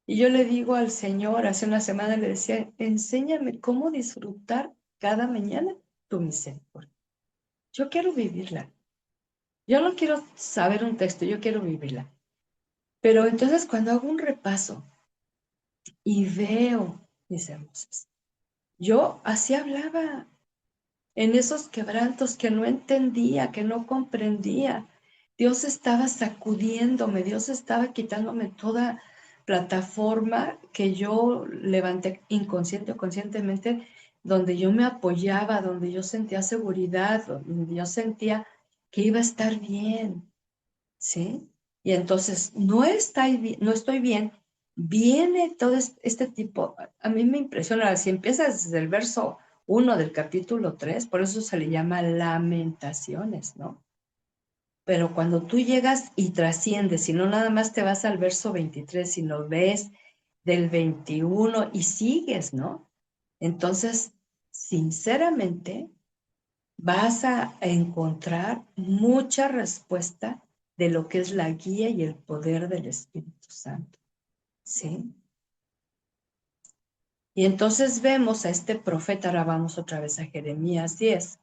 Y yo le digo al Señor, hace una semana le decía, enséñame cómo disfrutar cada mañana tu misericordia. Yo quiero vivirla. Yo no quiero saber un texto, yo quiero vivirla. Pero entonces cuando hago un repaso y veo, mis hermosas, yo así hablaba en esos quebrantos que no entendía, que no comprendía. Dios estaba sacudiéndome, Dios estaba quitándome toda plataforma que yo levanté inconsciente o conscientemente, donde yo me apoyaba, donde yo sentía seguridad, donde yo sentía que iba a estar bien. ¿Sí? Y entonces no estoy bien, viene todo este tipo, a mí me impresiona, si empiezas desde el verso 1 del capítulo 3, por eso se le llama Lamentaciones, ¿no? Pero cuando tú llegas y trasciendes, y no nada más te vas al verso 23, sino ves del 21 y sigues, ¿no? Entonces, sinceramente, vas a encontrar mucha respuesta de lo que es la guía y el poder del Espíritu Santo, ¿sí? Y entonces vemos a este profeta, ahora vamos otra vez a Jeremías 10,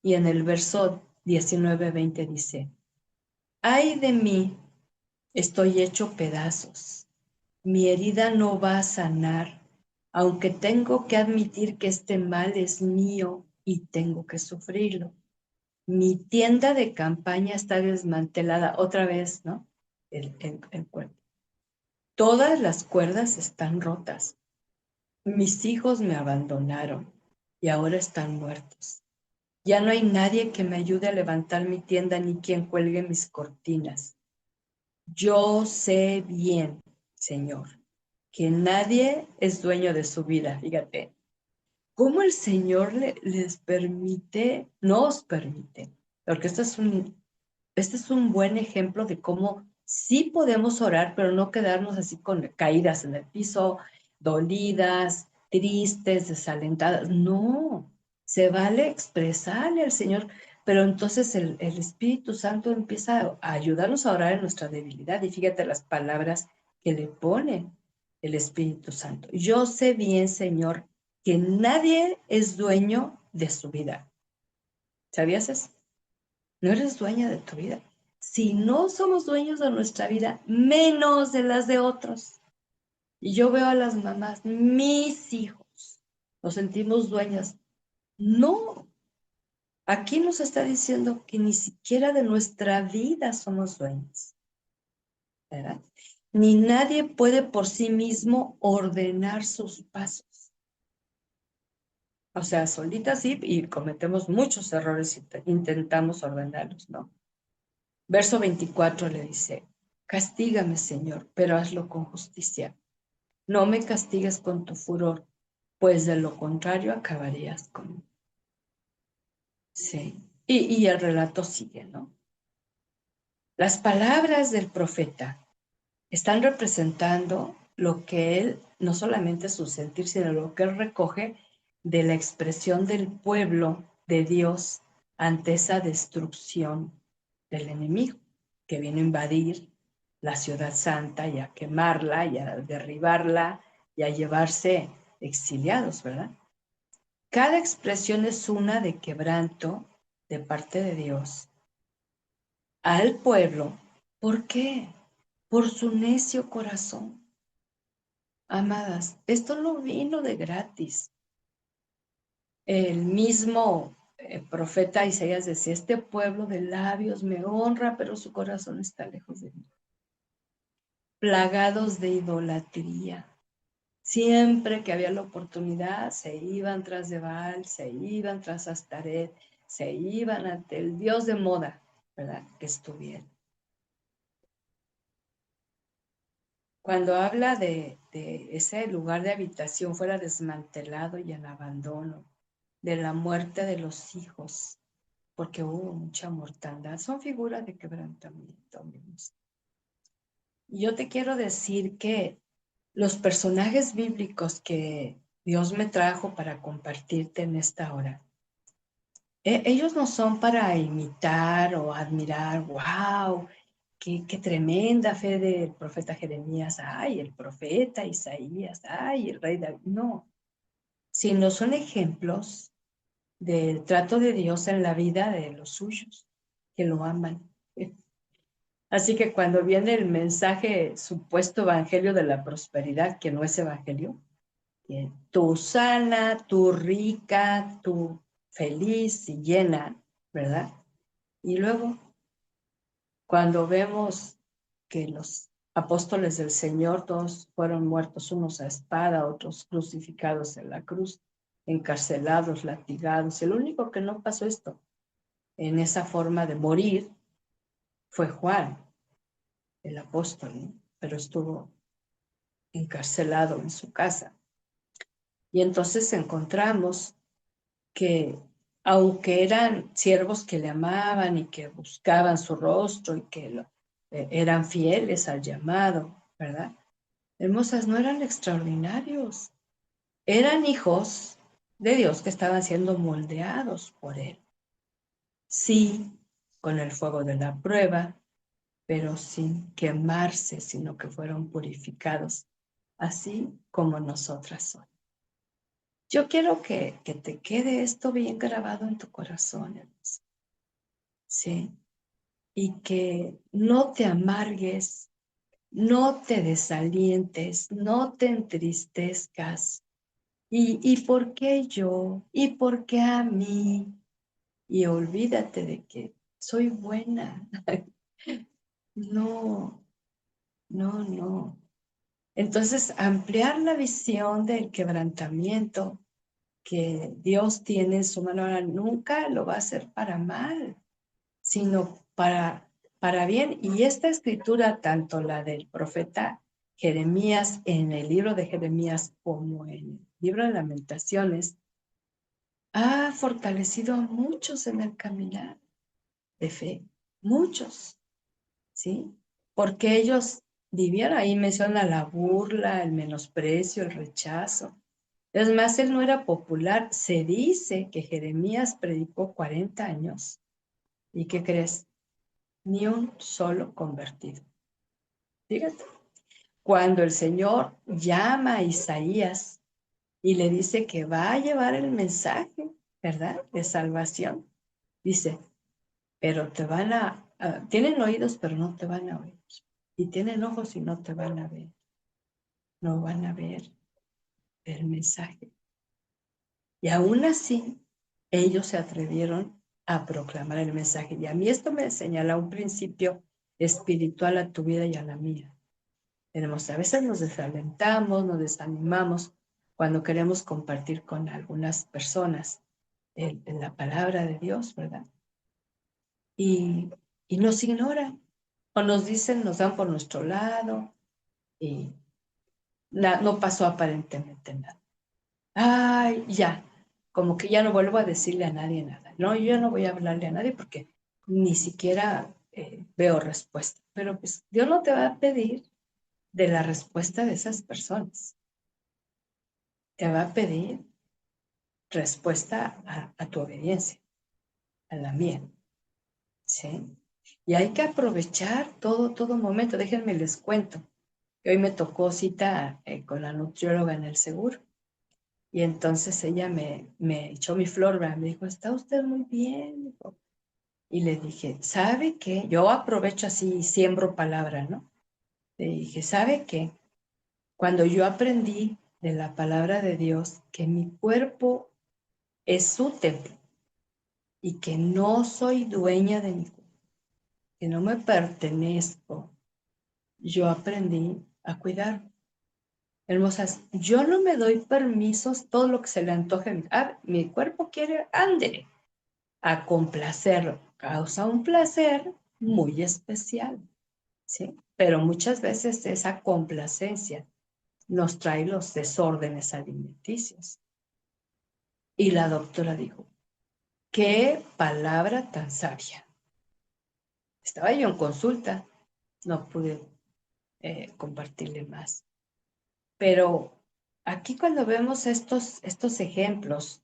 y en el verso 19-20 dice, ay de mí, estoy hecho pedazos, mi herida no va a sanar, aunque tengo que admitir que este mal es mío y tengo que sufrirlo. Mi tienda de campaña está desmantelada otra vez, ¿no? El cuerpo. Todas las cuerdas están rotas. Mis hijos me abandonaron y ahora están muertos. Ya no hay nadie que me ayude a levantar mi tienda ni quien cuelgue mis cortinas. Yo sé bien, Señor, que nadie es dueño de su vida. Fíjate, cómo el Señor les permite, nos permite, porque este es un buen ejemplo de cómo sí podemos orar, pero no quedarnos así con caídas en el piso, dolidas, tristes, desalentadas. No, se vale expresarle al Señor, pero entonces el Espíritu Santo empieza a ayudarnos a orar en nuestra debilidad. Y fíjate las palabras que le pone el Espíritu Santo. Yo sé bien, Señor, que nadie es dueño de su vida. ¿Sabías eso? No eres dueña de tu vida. Si no somos dueños de nuestra vida, menos de las de otros. Y yo veo a las mamás, mis hijos, nos sentimos dueñas. No, aquí nos está diciendo que ni siquiera de nuestra vida somos dueños, ¿verdad? Ni nadie puede por sí mismo ordenar sus pasos. O sea, solitas sí, y cometemos muchos errores y intentamos ordenarlos, ¿no? Verso 24 le dice, castígame, Señor, pero hazlo con justicia. No me castigues con tu furor, pues de lo contrario acabarías conmigo. Sí. Y el relato sigue, ¿no? Las palabras del profeta están representando lo que él, no solamente su sentir, sino lo que él recoge de la expresión del pueblo de Dios ante esa destrucción del enemigo que viene a invadir la ciudad santa y a quemarla y a derribarla y a llevarse exiliados, ¿verdad? Cada expresión es una de quebranto de parte de Dios al pueblo. ¿Por qué? Por su necio corazón. Amadas, esto no vino de gratis. El mismo profeta Isaías decía, este pueblo de labios me honra, pero su corazón está lejos de mí. Plagados de idolatría. Siempre que había la oportunidad, se iban tras de Baal, se iban tras Astaret, se iban ante el dios de moda, ¿verdad? Que estuviera. Cuando habla de ese lugar de habitación fuera desmantelado y en abandono, de la muerte de los hijos, porque hubo mucha mortandad, son figuras de quebrantamiento, amigos. Y yo te quiero decir que los personajes bíblicos que Dios me trajo para compartirte en esta hora, ellos no son para imitar o admirar, wow, qué tremenda fe del profeta Jeremías, ay, el profeta Isaías, ay, el rey David, no, sino son ejemplos del trato de Dios en la vida de los suyos, que lo aman. Así que cuando viene el mensaje supuesto evangelio de la prosperidad, que no es evangelio, tú sana, tú rica, tú feliz y llena, ¿verdad? Y luego, cuando vemos que los apóstoles del Señor todos fueron muertos, unos a espada, otros crucificados en la cruz, encarcelados, latigados, el único que no pasó esto en esa forma de morir fue Juan, el apóstol, ¿no? Pero estuvo encarcelado en su casa. Y entonces encontramos que aunque eran siervos que le amaban y que buscaban su rostro y que eran fieles al llamado, ¿verdad? Hermosas, no eran extraordinarios, eran hijos de Dios que estaban siendo moldeados por él. Sí, con el fuego de la prueba, pero sin quemarse, sino que fueron purificados, así como nosotras hoy. Yo quiero que te quede esto bien grabado en tu corazón, hermosa. Sí, y que no te amargues, no te desalientes, no te entristezcas. ¿Y por qué yo? ¿Y por qué a mí? Y olvídate de que soy buena. No, no, no. Entonces, ampliar la visión del quebrantamiento que Dios tiene en su mano, ahora nunca lo va a hacer para mal, sino para bien. Y esta escritura, tanto la del profeta Jeremías en el libro de Jeremías como en el libro de Lamentaciones, ha fortalecido a muchos en el caminar de fe, muchos, ¿sí? Porque ellos vivieron, ahí menciona la burla, el menosprecio, el rechazo. Es más, él no era popular. Se dice que Jeremías predicó 40 años. ¿Y qué crees? Ni un solo convertido. Fíjate, cuando el Señor llama a Isaías y le dice que va a llevar el mensaje, ¿verdad? De salvación. Dice, pero te van tienen oídos, pero no te van a oír. Y tienen ojos y no te van a ver. No van a ver el mensaje. Y aún así, ellos se atrevieron a proclamar el mensaje. Y a mí esto me señala un principio espiritual a tu vida y a la mía. A veces nos desalentamos, nos desanimamos cuando queremos compartir con algunas personas en la palabra de Dios, ¿verdad? Y, y nos ignoran o nos dicen, nos dan por nuestro lado y no pasó aparentemente nada. Ay, ya, como que ya no vuelvo a decirle a nadie nada. No, yo no voy a hablarle a nadie porque ni siquiera veo respuesta. Pero pues Dios no te va a pedir de la respuesta de esas personas. Te va a pedir respuesta a tu obediencia, a la mía, ¿sí? Y hay que aprovechar todo momento. Déjenme les cuento. Hoy me tocó cita con la nutrióloga en el seguro. Y entonces ella me echó mi flor, ¿verdad? Me dijo, está usted muy bien. Dijo. Y le dije, ¿sabe qué? Yo aprovecho así y siembro palabra, ¿no? Le dije, ¿sabe qué? Cuando yo aprendí de la palabra de Dios que mi cuerpo es su templo y que no soy dueña de mi cuerpo, que no me pertenezco, yo aprendí a cuidar. Hermosas, yo no me doy permisos todo lo que se le antoje. Mi cuerpo quiere, ande, a complacerlo. Causa un placer muy especial, ¿sí? Pero muchas veces esa complacencia nos trae los desórdenes alimenticios. Y la doctora dijo, qué palabra tan sabia. Estaba yo en consulta, no pude compartirle más. Pero aquí cuando vemos estos ejemplos,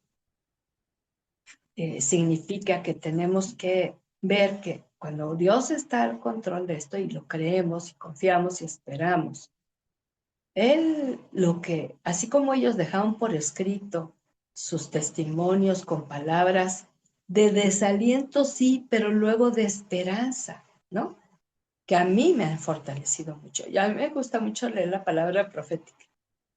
significa que tenemos que ver que cuando Dios está al control de esto y lo creemos y confiamos y esperamos, Él así como ellos dejaron por escrito sus testimonios con palabras de desaliento, sí, pero luego de esperanza, ¿no? Que a mí me han fortalecido mucho. Y a mí me gusta mucho leer la palabra profética.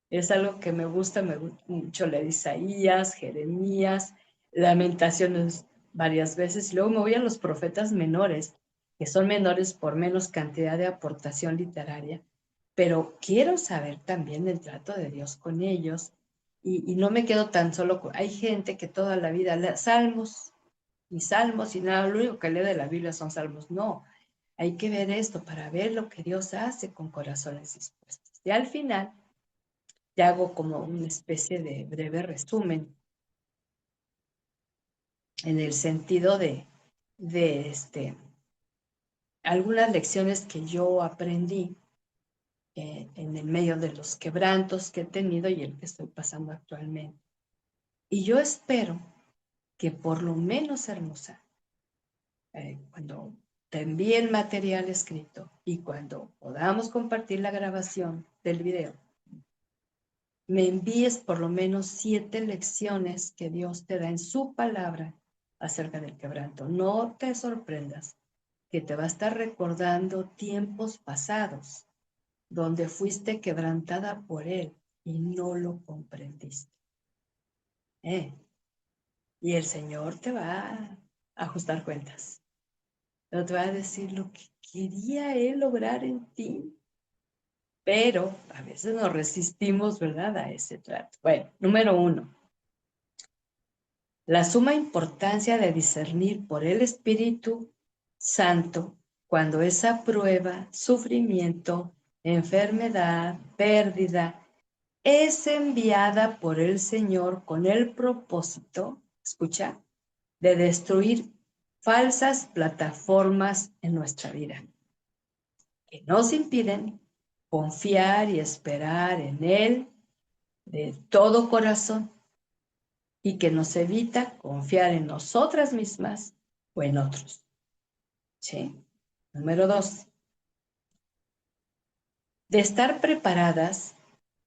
Es algo que me gusta mucho leer Isaías, Jeremías, Lamentaciones varias veces. Y luego me voy a los profetas menores, que son menores por menos cantidad de aportación literaria. Pero quiero saber también el trato de Dios con ellos. Y no me quedo tan solo con... Hay gente que toda la vida lee salmos y nada, lo único que lee de la Biblia son salmos. No, hay que ver esto para ver lo que Dios hace con corazones dispuestos. Y al final te hago como una especie de breve resumen en el sentido de algunas lecciones que yo aprendí en el medio de los quebrantos que he tenido y el que estoy pasando actualmente. Y yo espero que por lo menos, hermosa, cuando te envíe el material escrito y cuando podamos compartir la grabación del video, me envíes por lo menos 7 lecciones que Dios te da en su palabra acerca del quebranto. No te sorprendas que te va a estar recordando tiempos pasados donde fuiste quebrantada por Él y no lo comprendiste. ¿Eh? Y el Señor te va a ajustar cuentas. Pero te va a decir lo que quería Él lograr en ti. pero a veces nos resistimos, ¿verdad?, a ese trato. Bueno, número 1. La suma importancia de discernir por el Espíritu Santo cuando esa prueba, sufrimiento, enfermedad, pérdida, es enviada por el Señor con el propósito, escucha, de destruir falsas plataformas en nuestra vida, que nos impiden confiar y esperar en Él de todo corazón y que nos evita confiar en nosotras mismas o en otros. ¿Sí? Número 2. De estar preparadas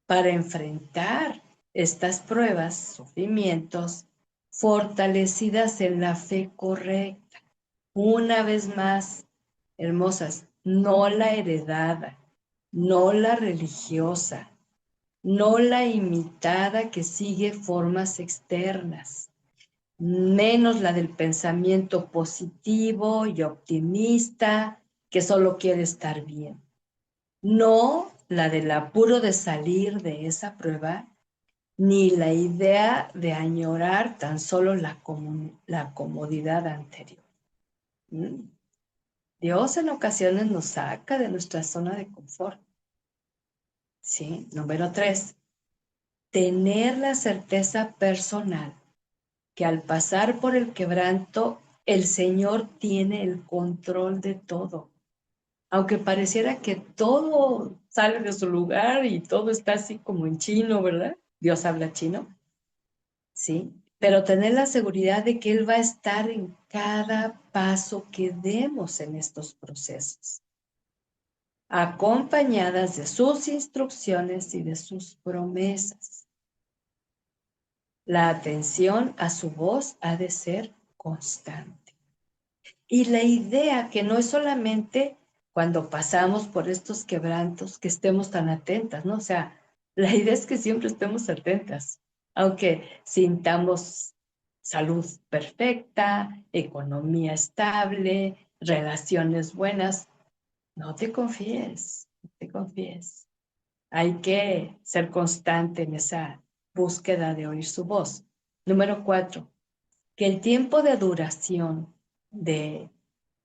para enfrentar estas pruebas, sufrimientos, fortalecidas en la fe correcta. Una vez más, hermosas, no la heredada, no la religiosa, no la imitada que sigue formas externas, menos la del pensamiento positivo y optimista que solo quiere estar bien. No la del apuro de salir de esa prueba, ni la idea de añorar tan solo la comodidad anterior. Dios en ocasiones nos saca de nuestra zona de confort. ¿Sí? Número 3. Tener la certeza personal que al pasar por el quebranto, el Señor tiene el control de todo. Aunque pareciera que todo sale de su lugar y todo está así como en chino, ¿verdad? Dios habla chino, ¿sí? Pero tener la seguridad de que Él va a estar en cada paso que demos en estos procesos, acompañadas de sus instrucciones y de sus promesas. La atención a su voz ha de ser constante. Y la idea que no es solamente cuando pasamos por estos quebrantos que estemos tan atentas, ¿no? O sea, la idea es que siempre estemos atentas, aunque sintamos salud perfecta, economía estable, relaciones buenas. No te confíes, no te confíes. Hay que ser constante en esa búsqueda de oír su voz. Número 4, que el tiempo de duración de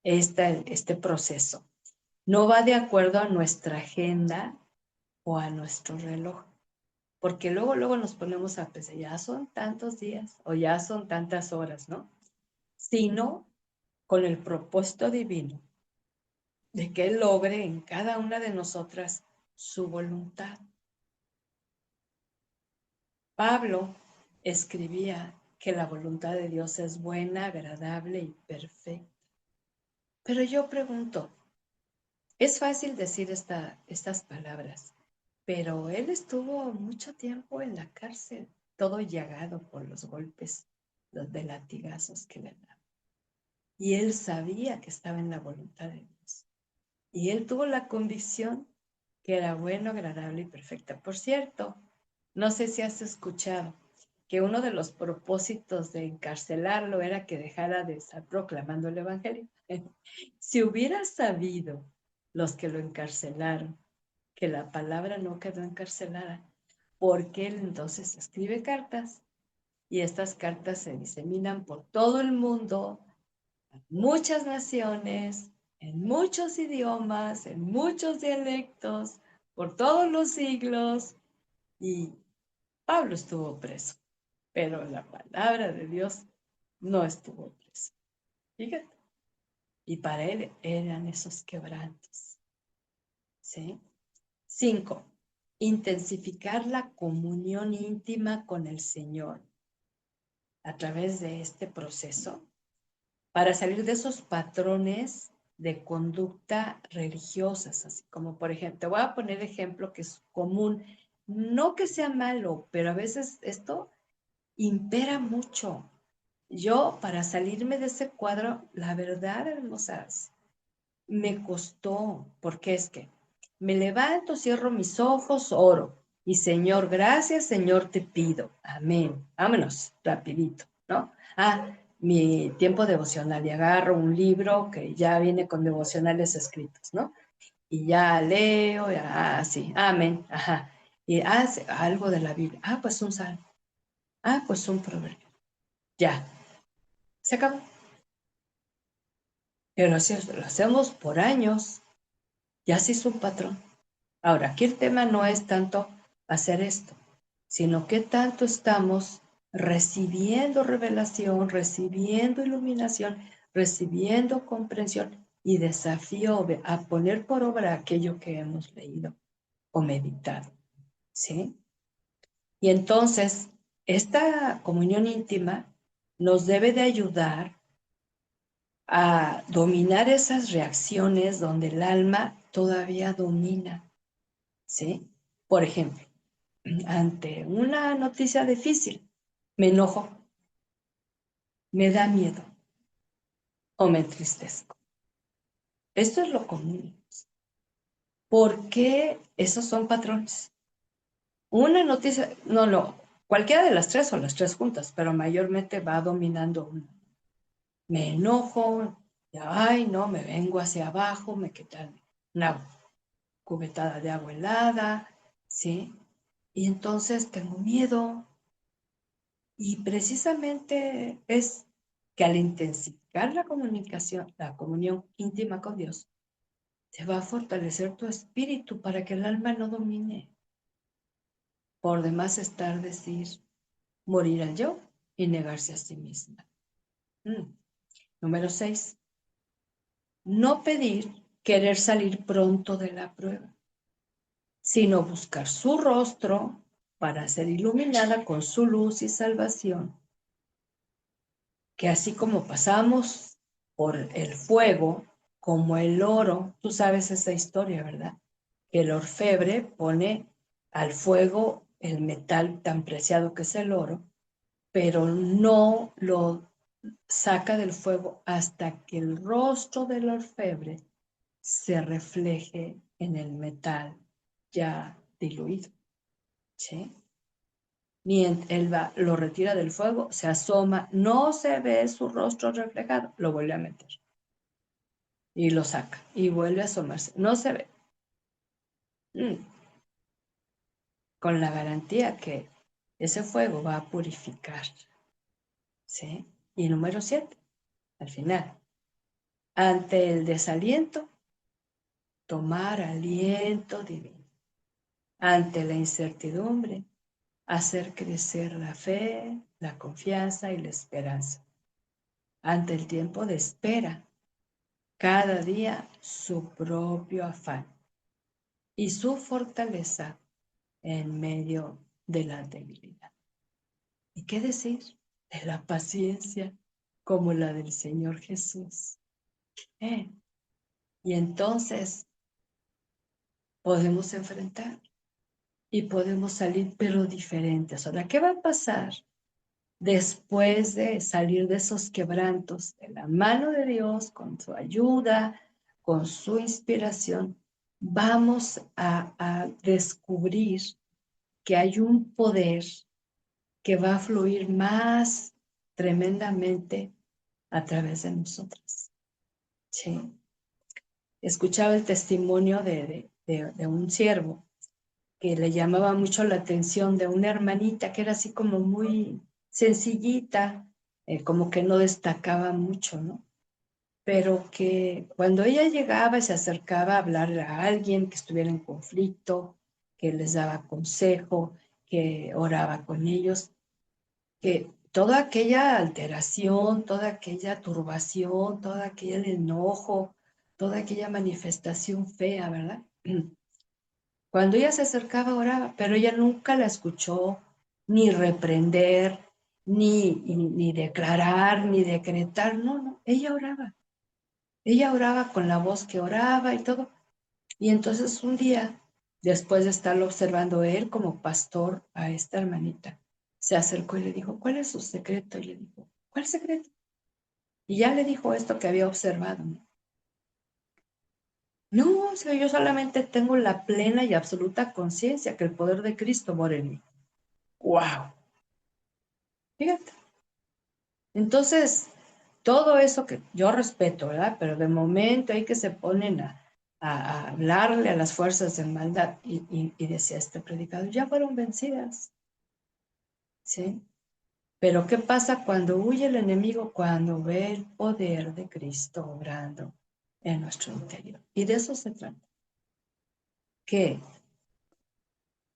este proceso no va de acuerdo a nuestra agenda o a nuestro reloj, porque luego nos ponemos a pensar, ya son tantos días o ya son tantas horas, ¿no? Sino con el propósito divino de que Él logre en cada una de nosotras su voluntad. Pablo escribía que la voluntad de Dios es buena, agradable y perfecta. Pero yo pregunto, es fácil decir estas palabras, pero él estuvo mucho tiempo en la cárcel, todo llagado por los golpes, los de latigazos que le daban. Y él sabía que estaba en la voluntad de Dios. Y él tuvo la convicción que era bueno, agradable y perfecta. Por cierto, no sé si has escuchado que uno de los propósitos de encarcelarlo era que dejara de estar proclamando el Evangelio. Si hubiera sabido los que lo encarcelaron que la palabra no quedó encarcelada, porque él entonces escribe cartas y estas cartas se diseminan por todo el mundo, en muchas naciones, en muchos idiomas, en muchos dialectos, por todos los siglos, y Pablo estuvo preso, pero la palabra de Dios no estuvo preso. Fíjate. Y para él eran esos quebrantos. ¿Sí? 5. Intensificar la comunión íntima con el Señor a través de este proceso para salir de esos patrones de conducta religiosas, así como por ejemplo, te voy a poner ejemplo que es común, no que sea malo, pero a veces esto impera mucho. Yo, para salirme de ese cuadro, la verdad, hermosas, me costó, porque es que me levanto, cierro mis ojos, oro. Y Señor, gracias, Señor, te pido. Amén. Vámonos, rapidito, ¿no? Mi tiempo devocional y agarro un libro que ya viene con devocionales escritos, ¿no? Y ya leo, sí, amén, ajá. Y hace algo de la Biblia. Pues un salmo. Pues un proverbio. Ya, se acabó. Pero así lo hacemos por años. Ya se hizo un patrón. Ahora, aquí el tema no es tanto hacer esto, sino que tanto estamos recibiendo revelación, recibiendo iluminación, recibiendo comprensión y desafío a poner por obra aquello que hemos leído o meditado, ¿sí? Y entonces, esta comunión íntima nos debe de ayudar a dominar esas reacciones donde el alma todavía domina, ¿sí? Por ejemplo, ante una noticia difícil, me enojo, me da miedo o me entristezco. Esto es lo común. ¿Por qué esos son patrones? Una noticia, cualquiera de las tres o las tres juntas, pero mayormente va dominando una. Me enojo, no, me vengo hacia abajo, me quitan una cubetada de agua helada, ¿sí? Y entonces tengo miedo. Y precisamente es que al intensificar la comunicación, la comunión íntima con Dios, se va a fortalecer tu espíritu para que el alma no domine. Por demás estar decir, morir al yo y negarse a sí misma. Número 6. No pedir querer salir pronto de la prueba, sino buscar su rostro para ser iluminada con su luz y salvación, que así como pasamos por el fuego, como el oro, tú sabes esa historia, ¿verdad? Que el orfebre pone al fuego el metal tan preciado que es el oro, pero no lo saca del fuego hasta que el rostro del orfebre se refleje en el metal ya diluido, ¿sí? Mientras él lo retira del fuego, se asoma, no se ve su rostro reflejado, lo vuelve a meter y lo saca y vuelve a asomarse, no se ve. Con la garantía que ese fuego va a purificar, ¿sí? Y número 7, al final, ante el desaliento, tomar aliento divino. Ante la incertidumbre, hacer crecer la fe, la confianza y la esperanza. Ante el tiempo de espera, cada día su propio afán y su fortaleza en medio de la debilidad. ¿Y qué decir de la paciencia como la del Señor Jesús? Y entonces podemos enfrentar y podemos salir, pero diferentes. Ahora, ¿qué va a pasar después de salir de esos quebrantos de la mano de Dios, con su ayuda, con su inspiración? Vamos a descubrir que hay un poder que va a fluir más tremendamente a través de nosotras. Sí. Escuchaba el testimonio de un siervo que le llamaba mucho la atención de una hermanita que era así como muy sencillita, como que no destacaba mucho, ¿no? Pero que cuando ella llegaba y se acercaba a hablar a alguien que estuviera en conflicto, que les daba consejo, que oraba con ellos, que toda aquella alteración, toda aquella turbación, todo aquel enojo, toda aquella manifestación fea, ¿verdad? Cuando ella se acercaba, oraba, pero ella nunca la escuchó ni reprender, ni declarar, ni decretar. No, no, ella oraba. Ella oraba con la voz que oraba y todo. Y entonces un día, después de estarlo observando él como pastor a esta hermanita, se acercó y le dijo, ¿cuál es su secreto? Y le dijo, ¿cuál secreto? Y ya le dijo esto que había observado. No, o sea, yo solamente tengo la plena y absoluta conciencia que el poder de Cristo mora en mí. ¡Wow! Fíjate. Entonces, todo eso que yo respeto, ¿verdad? Pero de momento hay que se ponen a hablarle a las fuerzas de maldad. Y decía este predicador, ya fueron vencidas, ¿sí? Pero ¿qué pasa cuando huye el enemigo? Cuando ve el poder de Cristo obrando en nuestro interior. Y de eso se trata. Que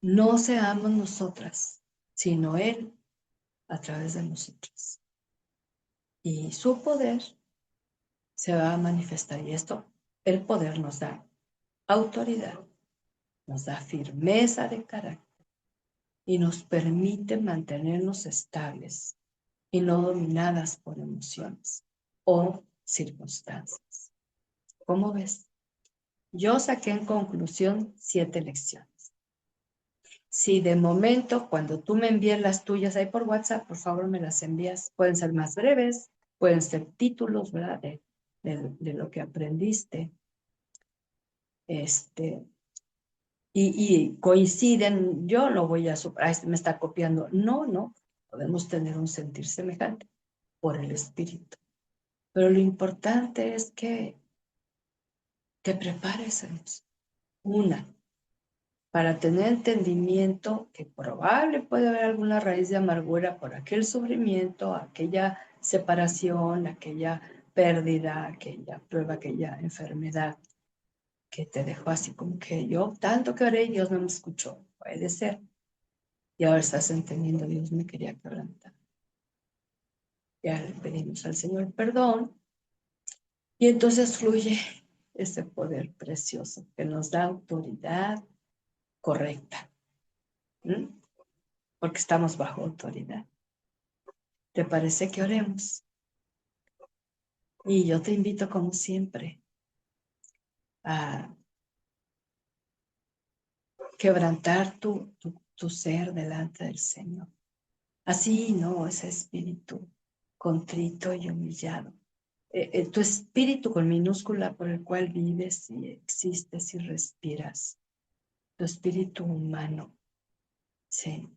no seamos nosotras, sino Él a través de nosotros. Y su poder se va a manifestar. Y esto, el poder nos da autoridad, nos da firmeza de carácter y nos permite mantenernos estables y no dominadas por emociones o circunstancias. ¿Cómo ves? Yo saqué en conclusión 7 lecciones. Si de momento, cuando tú me envíes las tuyas ahí por WhatsApp, por favor me las envías. Pueden ser más breves, pueden ser títulos, ¿verdad? De lo que aprendiste. Y coinciden, yo no voy a, me está copiando. No, no, podemos tener un sentir semejante por el espíritu. Pero lo importante es que te prepares una, para tener entendimiento que probable puede haber alguna raíz de amargura por aquel sufrimiento, aquella separación, aquella pérdida, aquella prueba, aquella enfermedad que te dejó así como que yo tanto que oré y Dios no me escuchó. Puede ser. Y ahora estás entendiendo, Dios me quería quebrantar. Ya le pedimos al Señor perdón y entonces fluye ese poder precioso que nos da autoridad correcta. ¿Mm? Porque estamos bajo autoridad. ¿Te parece que oremos? Y yo te invito, como siempre, a quebrantar tu ser delante del Señor. Así, ¿no? Ese espíritu contrito y humillado. Tu espíritu con minúscula por el cual vives y existes y respiras. Tu espíritu humano, sí.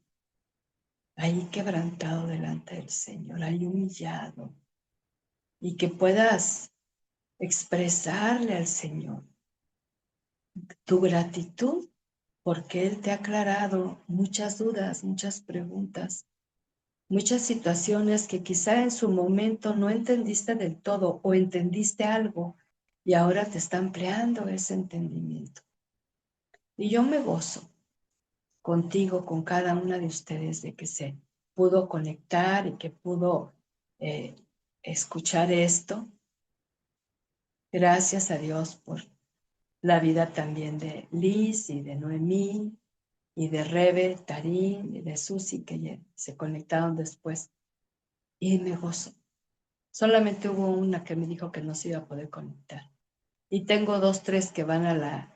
Ahí quebrantado delante del Señor, ahí humillado. Y que puedas expresarle al Señor tu gratitud porque Él te ha aclarado muchas dudas, muchas preguntas, muchas situaciones que quizá en su momento no entendiste del todo o entendiste algo y ahora te está ampliando ese entendimiento. Y yo me gozo contigo, con cada una de ustedes, de que se pudo conectar y que pudo escuchar esto. Gracias a Dios por la vida también de Liz y de Noemí y de Rebe, Tarín y de Susi, que se conectaron después. Y me gozo. Solamente hubo una que me dijo que no se iba a poder conectar. Y tengo 2, 3 que van a la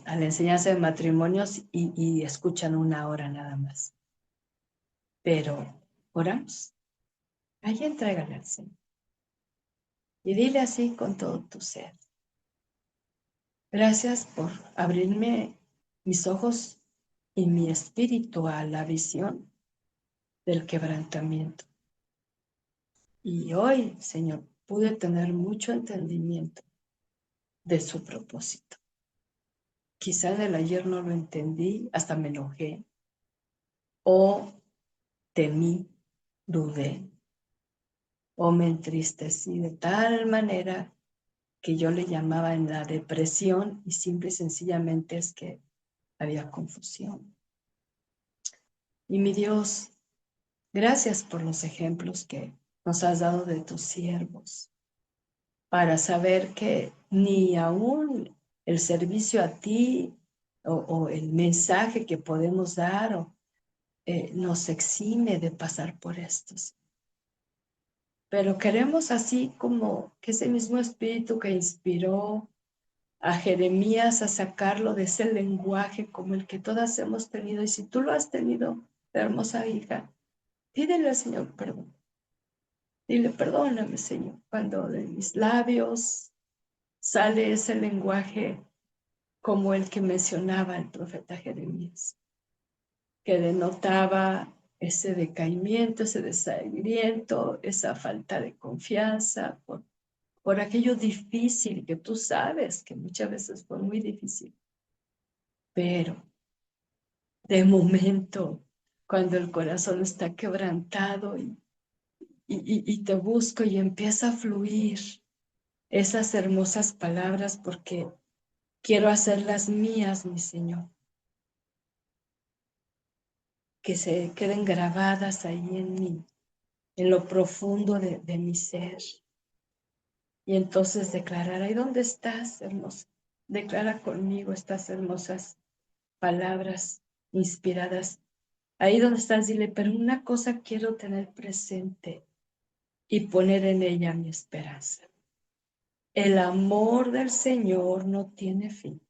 enseñanza de matrimonios y escuchan 1 hora nada más. Pero oramos. Ahí entrégale al Señor. Y dile así con todo tu ser. Gracias por abrirme mis ojos y mi espíritu a la visión del quebrantamiento. Y hoy, Señor, pude tener mucho entendimiento de su propósito. Quizá en el ayer no lo entendí, hasta me enojé, o temí, dudé, o me entristecí de tal manera que yo le llamaba en la depresión y simple y sencillamente es que había confusión. Y mi Dios, gracias por los ejemplos que nos has dado de tus siervos, para saber que ni aún el servicio a ti o el mensaje que podemos dar nos exime de pasar por estos. Pero queremos así como que ese mismo espíritu que inspiró a Jeremías a sacarlo de ese lenguaje como el que todas hemos tenido. Y si tú lo has tenido, hermosa hija, pídele al Señor perdón. Dile, perdóname, Señor, cuando de mis labios sale ese lenguaje como el que mencionaba el profeta Jeremías, que denotaba ese decaimiento, ese desagrimiento, esa falta de confianza por por aquello difícil que tú sabes que muchas veces fue muy difícil. Pero de momento, cuando el corazón está quebrantado y te busco y empieza a fluir esas hermosas palabras porque quiero hacerlas mías, mi Señor, que se queden grabadas ahí en mí, en lo profundo de mi ser. Y entonces declarar, ahí donde estás, hermosa, declara conmigo estas hermosas palabras inspiradas. Ahí donde estás, dile, pero una cosa quiero tener presente y poner en ella mi esperanza. El amor del Señor no tiene fin,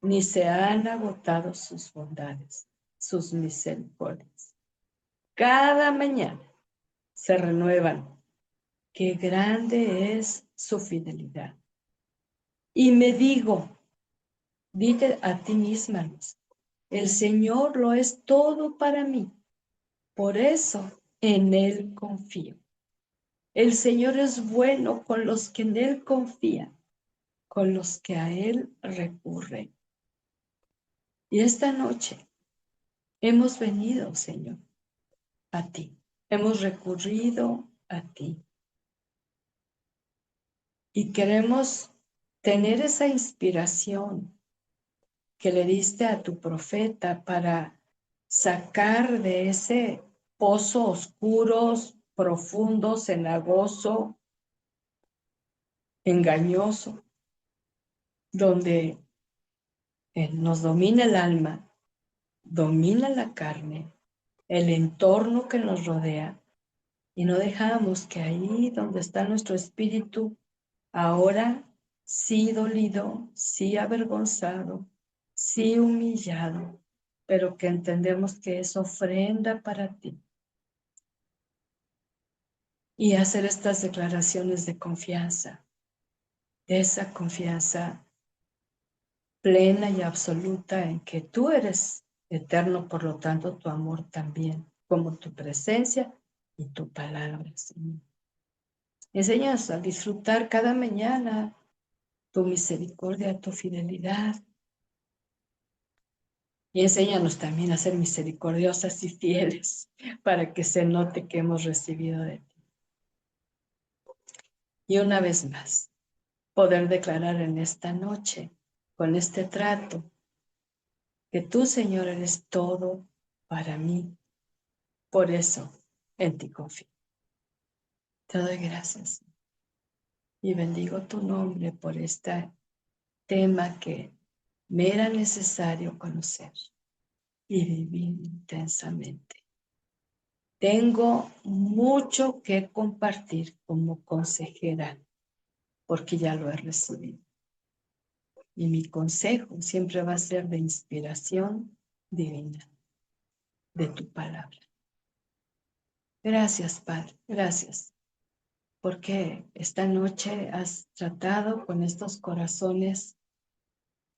ni se han agotado sus bondades, sus misericordias. Cada mañana se renuevan. Qué grande es su fidelidad. Y me digo, dite a ti misma, el Señor lo es todo para mí. Por eso en Él confío. El Señor es bueno con los que en Él confían, con los que a Él recurren. Y esta noche hemos venido, Señor, a ti. Hemos recurrido a ti. Y queremos tener esa inspiración que le diste a tu profeta para sacar de ese pozo oscuro, profundo, cenagoso, engañoso, donde nos domina el alma, domina la carne, el entorno que nos rodea, y no dejamos que ahí donde está nuestro espíritu, ahora sí dolido, sí avergonzado, sí humillado, pero que entendemos que es ofrenda para ti. Y hacer estas declaraciones de confianza, de esa confianza plena y absoluta en que tú eres eterno, por lo tanto tu amor también, como tu presencia y tu palabra, Señor. Enséñanos a disfrutar cada mañana tu misericordia, tu fidelidad. Y enséñanos también a ser misericordiosas y fieles para que se note que hemos recibido de ti. Y una vez más, poder declarar en esta noche, con este trato, que tú, Señor, eres todo para mí. Por eso, en ti confío. Te doy gracias y bendigo tu nombre por este tema que me era necesario conocer y vivir intensamente. Tengo mucho que compartir como consejera porque ya lo he recibido. Y mi consejo siempre va a ser de inspiración divina, de tu palabra. Gracias, Padre, gracias, porque esta noche has tratado con estos corazones,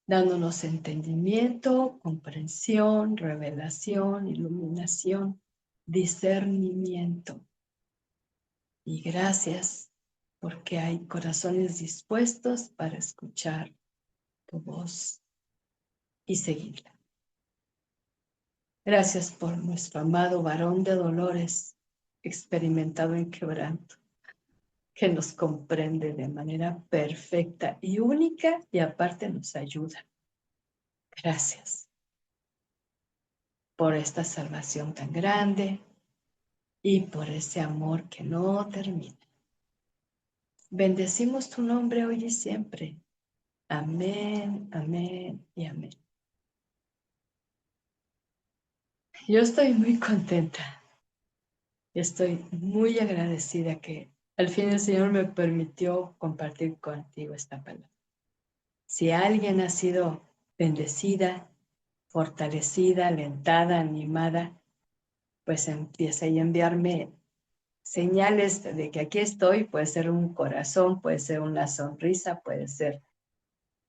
dándonos entendimiento, comprensión, revelación, iluminación, discernimiento. Y gracias, porque hay corazones dispuestos para escuchar tu voz y seguirla. Gracias por nuestro amado varón de dolores, experimentado en quebranto, que nos comprende de manera perfecta y única y aparte nos ayuda. Gracias por esta salvación tan grande y por ese amor que no termina. Bendecimos tu nombre hoy y siempre. Amén, amén y amén. Yo estoy muy contenta. Estoy muy agradecida que al fin el Señor me permitió compartir contigo esta palabra. Si alguien ha sido bendecida, fortalecida, alentada, animada, pues empieza a enviarme señales de que aquí estoy. Puede ser un corazón, puede ser una sonrisa, puede ser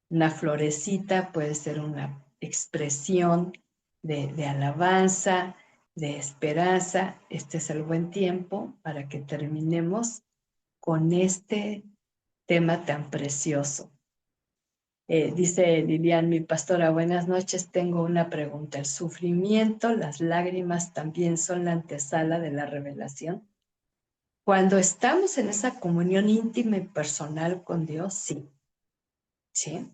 una florecita, puede ser una expresión de alabanza, de esperanza. Este es el buen tiempo para que terminemos con este tema tan precioso. Dice Lilian, mi pastora, buenas noches, tengo una pregunta. ¿El sufrimiento, las lágrimas también son la antesala de la revelación? Cuando estamos en esa comunión íntima y personal con Dios, sí. ¿Sí?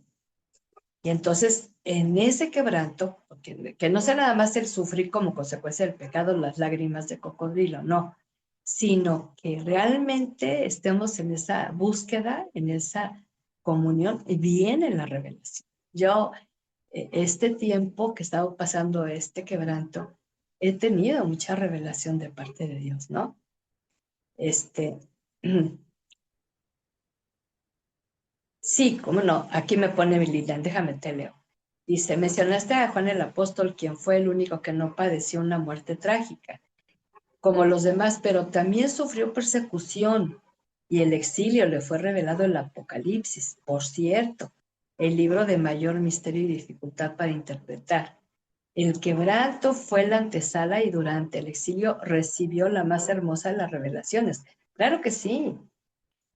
Y entonces, en ese quebranto, que no sea nada más el sufrir como consecuencia del pecado, las lágrimas de cocodrilo, no, sino que realmente estemos en esa búsqueda, en esa comunión, y viene la revelación. Yo, este tiempo que he estado pasando este quebranto, he tenido mucha revelación de parte de Dios, ¿no? Este, sí, cómo no. Aquí me pone Lilian, déjame te leo. Dice, mencionaste a Juan el Apóstol, quien fue el único que no padeció una muerte trágica, como los demás, pero también sufrió persecución y el exilio le fue revelado el Apocalipsis. Por cierto, el libro de mayor misterio y dificultad para interpretar. El quebranto fue la antesala y durante el exilio recibió la más hermosa de las revelaciones. Claro que sí.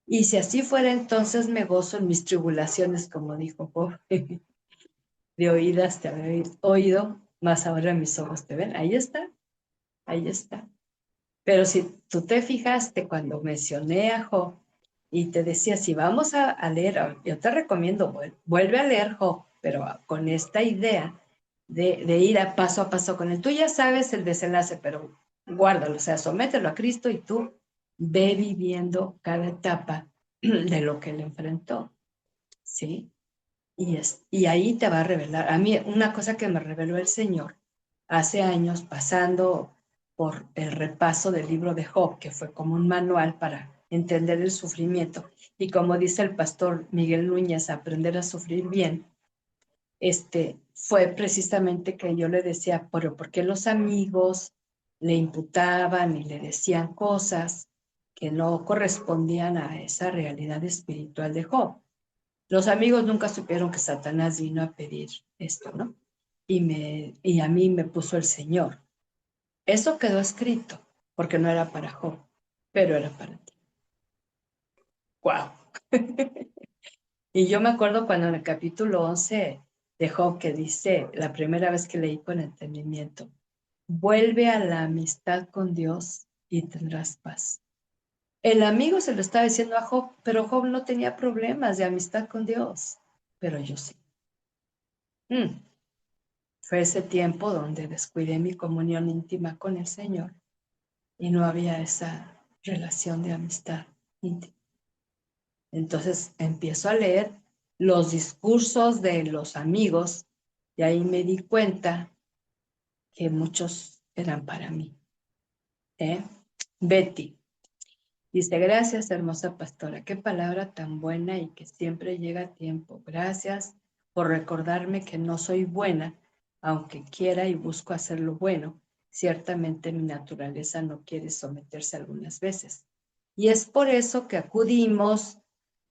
Y si así fuera, entonces me gozo en mis tribulaciones, como dijo Job. De oídas te había oído, más ahora mis ojos te ven. Ahí está, ahí está. Pero si tú te fijaste cuando mencioné a Job y te decía, si vamos a leer, yo te recomiendo, vuelve a leer Job, pero con esta idea de ir a paso con él. Tú ya sabes el desenlace, pero guárdalo, o sea, somételo a Cristo y tú ve viviendo cada etapa de lo que él enfrentó, ¿sí? Y ahí te va a revelar. A mí, una cosa que me reveló el Señor hace años, pasando por el repaso del libro de Job, que fue como un manual para entender el sufrimiento, y como dice el pastor Miguel Núñez, aprender a sufrir bien, fue precisamente que yo le decía, pero ¿por qué los amigos le imputaban y le decían cosas que no correspondían a esa realidad espiritual de Job? Los amigos nunca supieron que Satanás vino a pedir esto, ¿no? Y a mí me puso el Señor. Eso quedó escrito, porque no era para Job, pero era para ti. ¡Wow! Y yo me acuerdo cuando en el capítulo 11 de Job, que dice, la primera vez que leí con entendimiento, vuelve a la amistad con Dios y tendrás paz. El amigo se lo estaba diciendo a Job, pero Job no tenía problemas de amistad con Dios, pero yo sí. Fue ese tiempo donde descuidé mi comunión íntima con el Señor y no había esa relación de amistad íntima. Entonces empiezo a leer los discursos de los amigos y ahí me di cuenta que muchos eran para mí. ¿Eh? Betty dice, gracias, hermosa pastora, qué palabra tan buena y que siempre llega a tiempo. Gracias por recordarme que no soy buena, aunque quiera y busco hacer lo bueno. Ciertamente mi naturaleza no quiere someterse algunas veces. Y es por eso que acudimos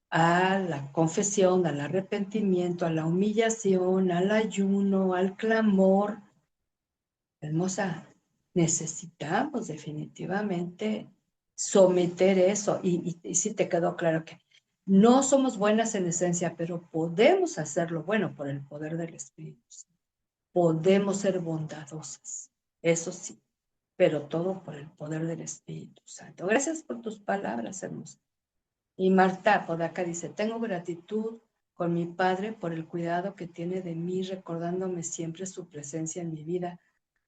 a la confesión, al arrepentimiento, a la humillación, al ayuno, al clamor. Hermosa, necesitamos definitivamente someter eso. Y sí te quedó claro que no somos buenas en esencia, pero podemos hacerlo bueno por el poder del Espíritu Santo. Podemos ser bondadosas, eso sí, pero todo por el poder del Espíritu Santo. Gracias por tus palabras, hermosa. Y Marta Podaca dice, tengo gratitud con mi Padre por el cuidado que tiene de mí, recordándome siempre su presencia en mi vida,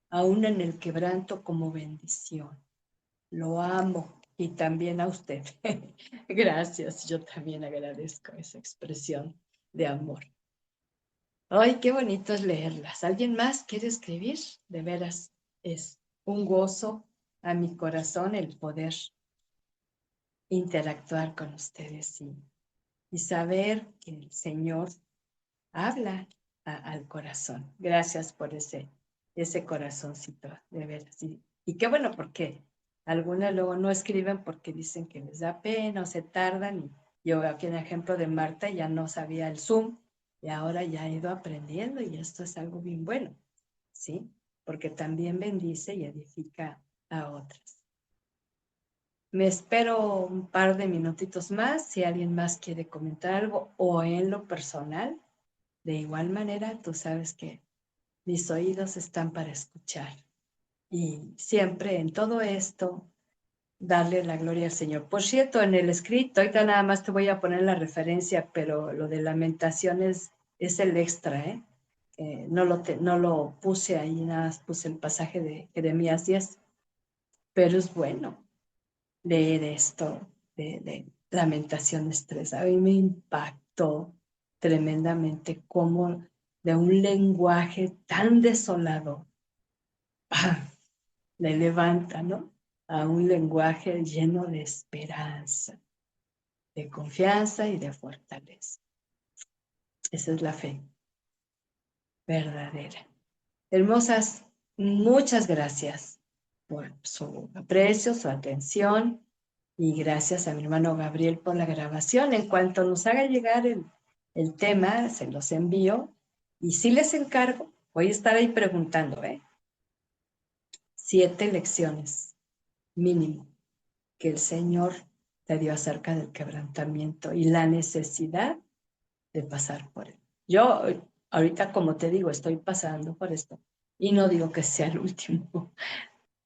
aún en el quebranto como bendición. Lo amo y también a usted. Gracias, yo también agradezco esa expresión de amor. Ay, qué bonito es leerlas. ¿Alguien más quiere escribir? De veras, es un gozo a mi corazón el poder interactuar con ustedes y saber que el Señor habla al corazón. Gracias por ese corazoncito, de veras. Y qué bueno, porque algunas luego no escriben porque dicen que les da pena o se tardan. Y yo aquí en el ejemplo de Marta ya no sabía el Zoom y ahora ya ha ido aprendiendo y esto es algo bien bueno, ¿sí? Porque también bendice y edifica a otras. Me espero un par de minutitos más si alguien más quiere comentar algo o en lo personal. De igual manera, tú sabes que mis oídos están para escuchar y siempre en todo esto darle la gloria al Señor. Por cierto, en el escrito, ahorita nada más te voy a poner la referencia, pero lo de Lamentaciones es el extra, ¿eh? No lo puse ahí, nada más puse el pasaje de Jeremías 10, pero es bueno leer esto de Lamentaciones 3. A mí me impactó tremendamente cómo de un lenguaje tan desolado le levanta, ¿no? A un lenguaje lleno de esperanza, de confianza y de fortaleza. Esa es la fe verdadera. Hermosas, muchas gracias por su aprecio, su atención y gracias a mi hermano Gabriel por la grabación. En cuanto nos haga llegar el tema, se los envío y sí les encargo, voy a estar ahí preguntando, 7 lecciones mínimo que el Señor te dio acerca del quebrantamiento y la necesidad de pasar por él. Yo ahorita, como te digo, estoy pasando por esto y no digo que sea el último,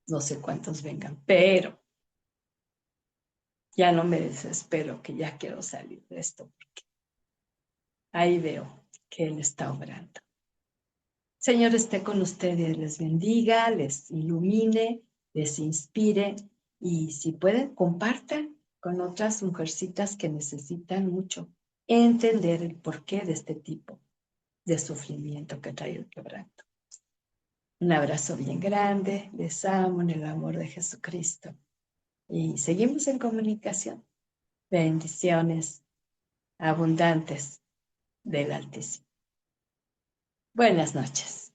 no sé cuántos vengan, pero ya no me desespero, que ya quiero salir de esto, porque ahí veo que Él está obrando. Señor esté con ustedes, les bendiga, les ilumine, les inspire y si pueden, compartan con otras mujercitas que necesitan mucho entender el porqué de este tipo de sufrimiento que trae el quebranto. Un abrazo bien grande, les amo en el amor de Jesucristo y seguimos en comunicación. Bendiciones abundantes del Altísimo. Buenas noches.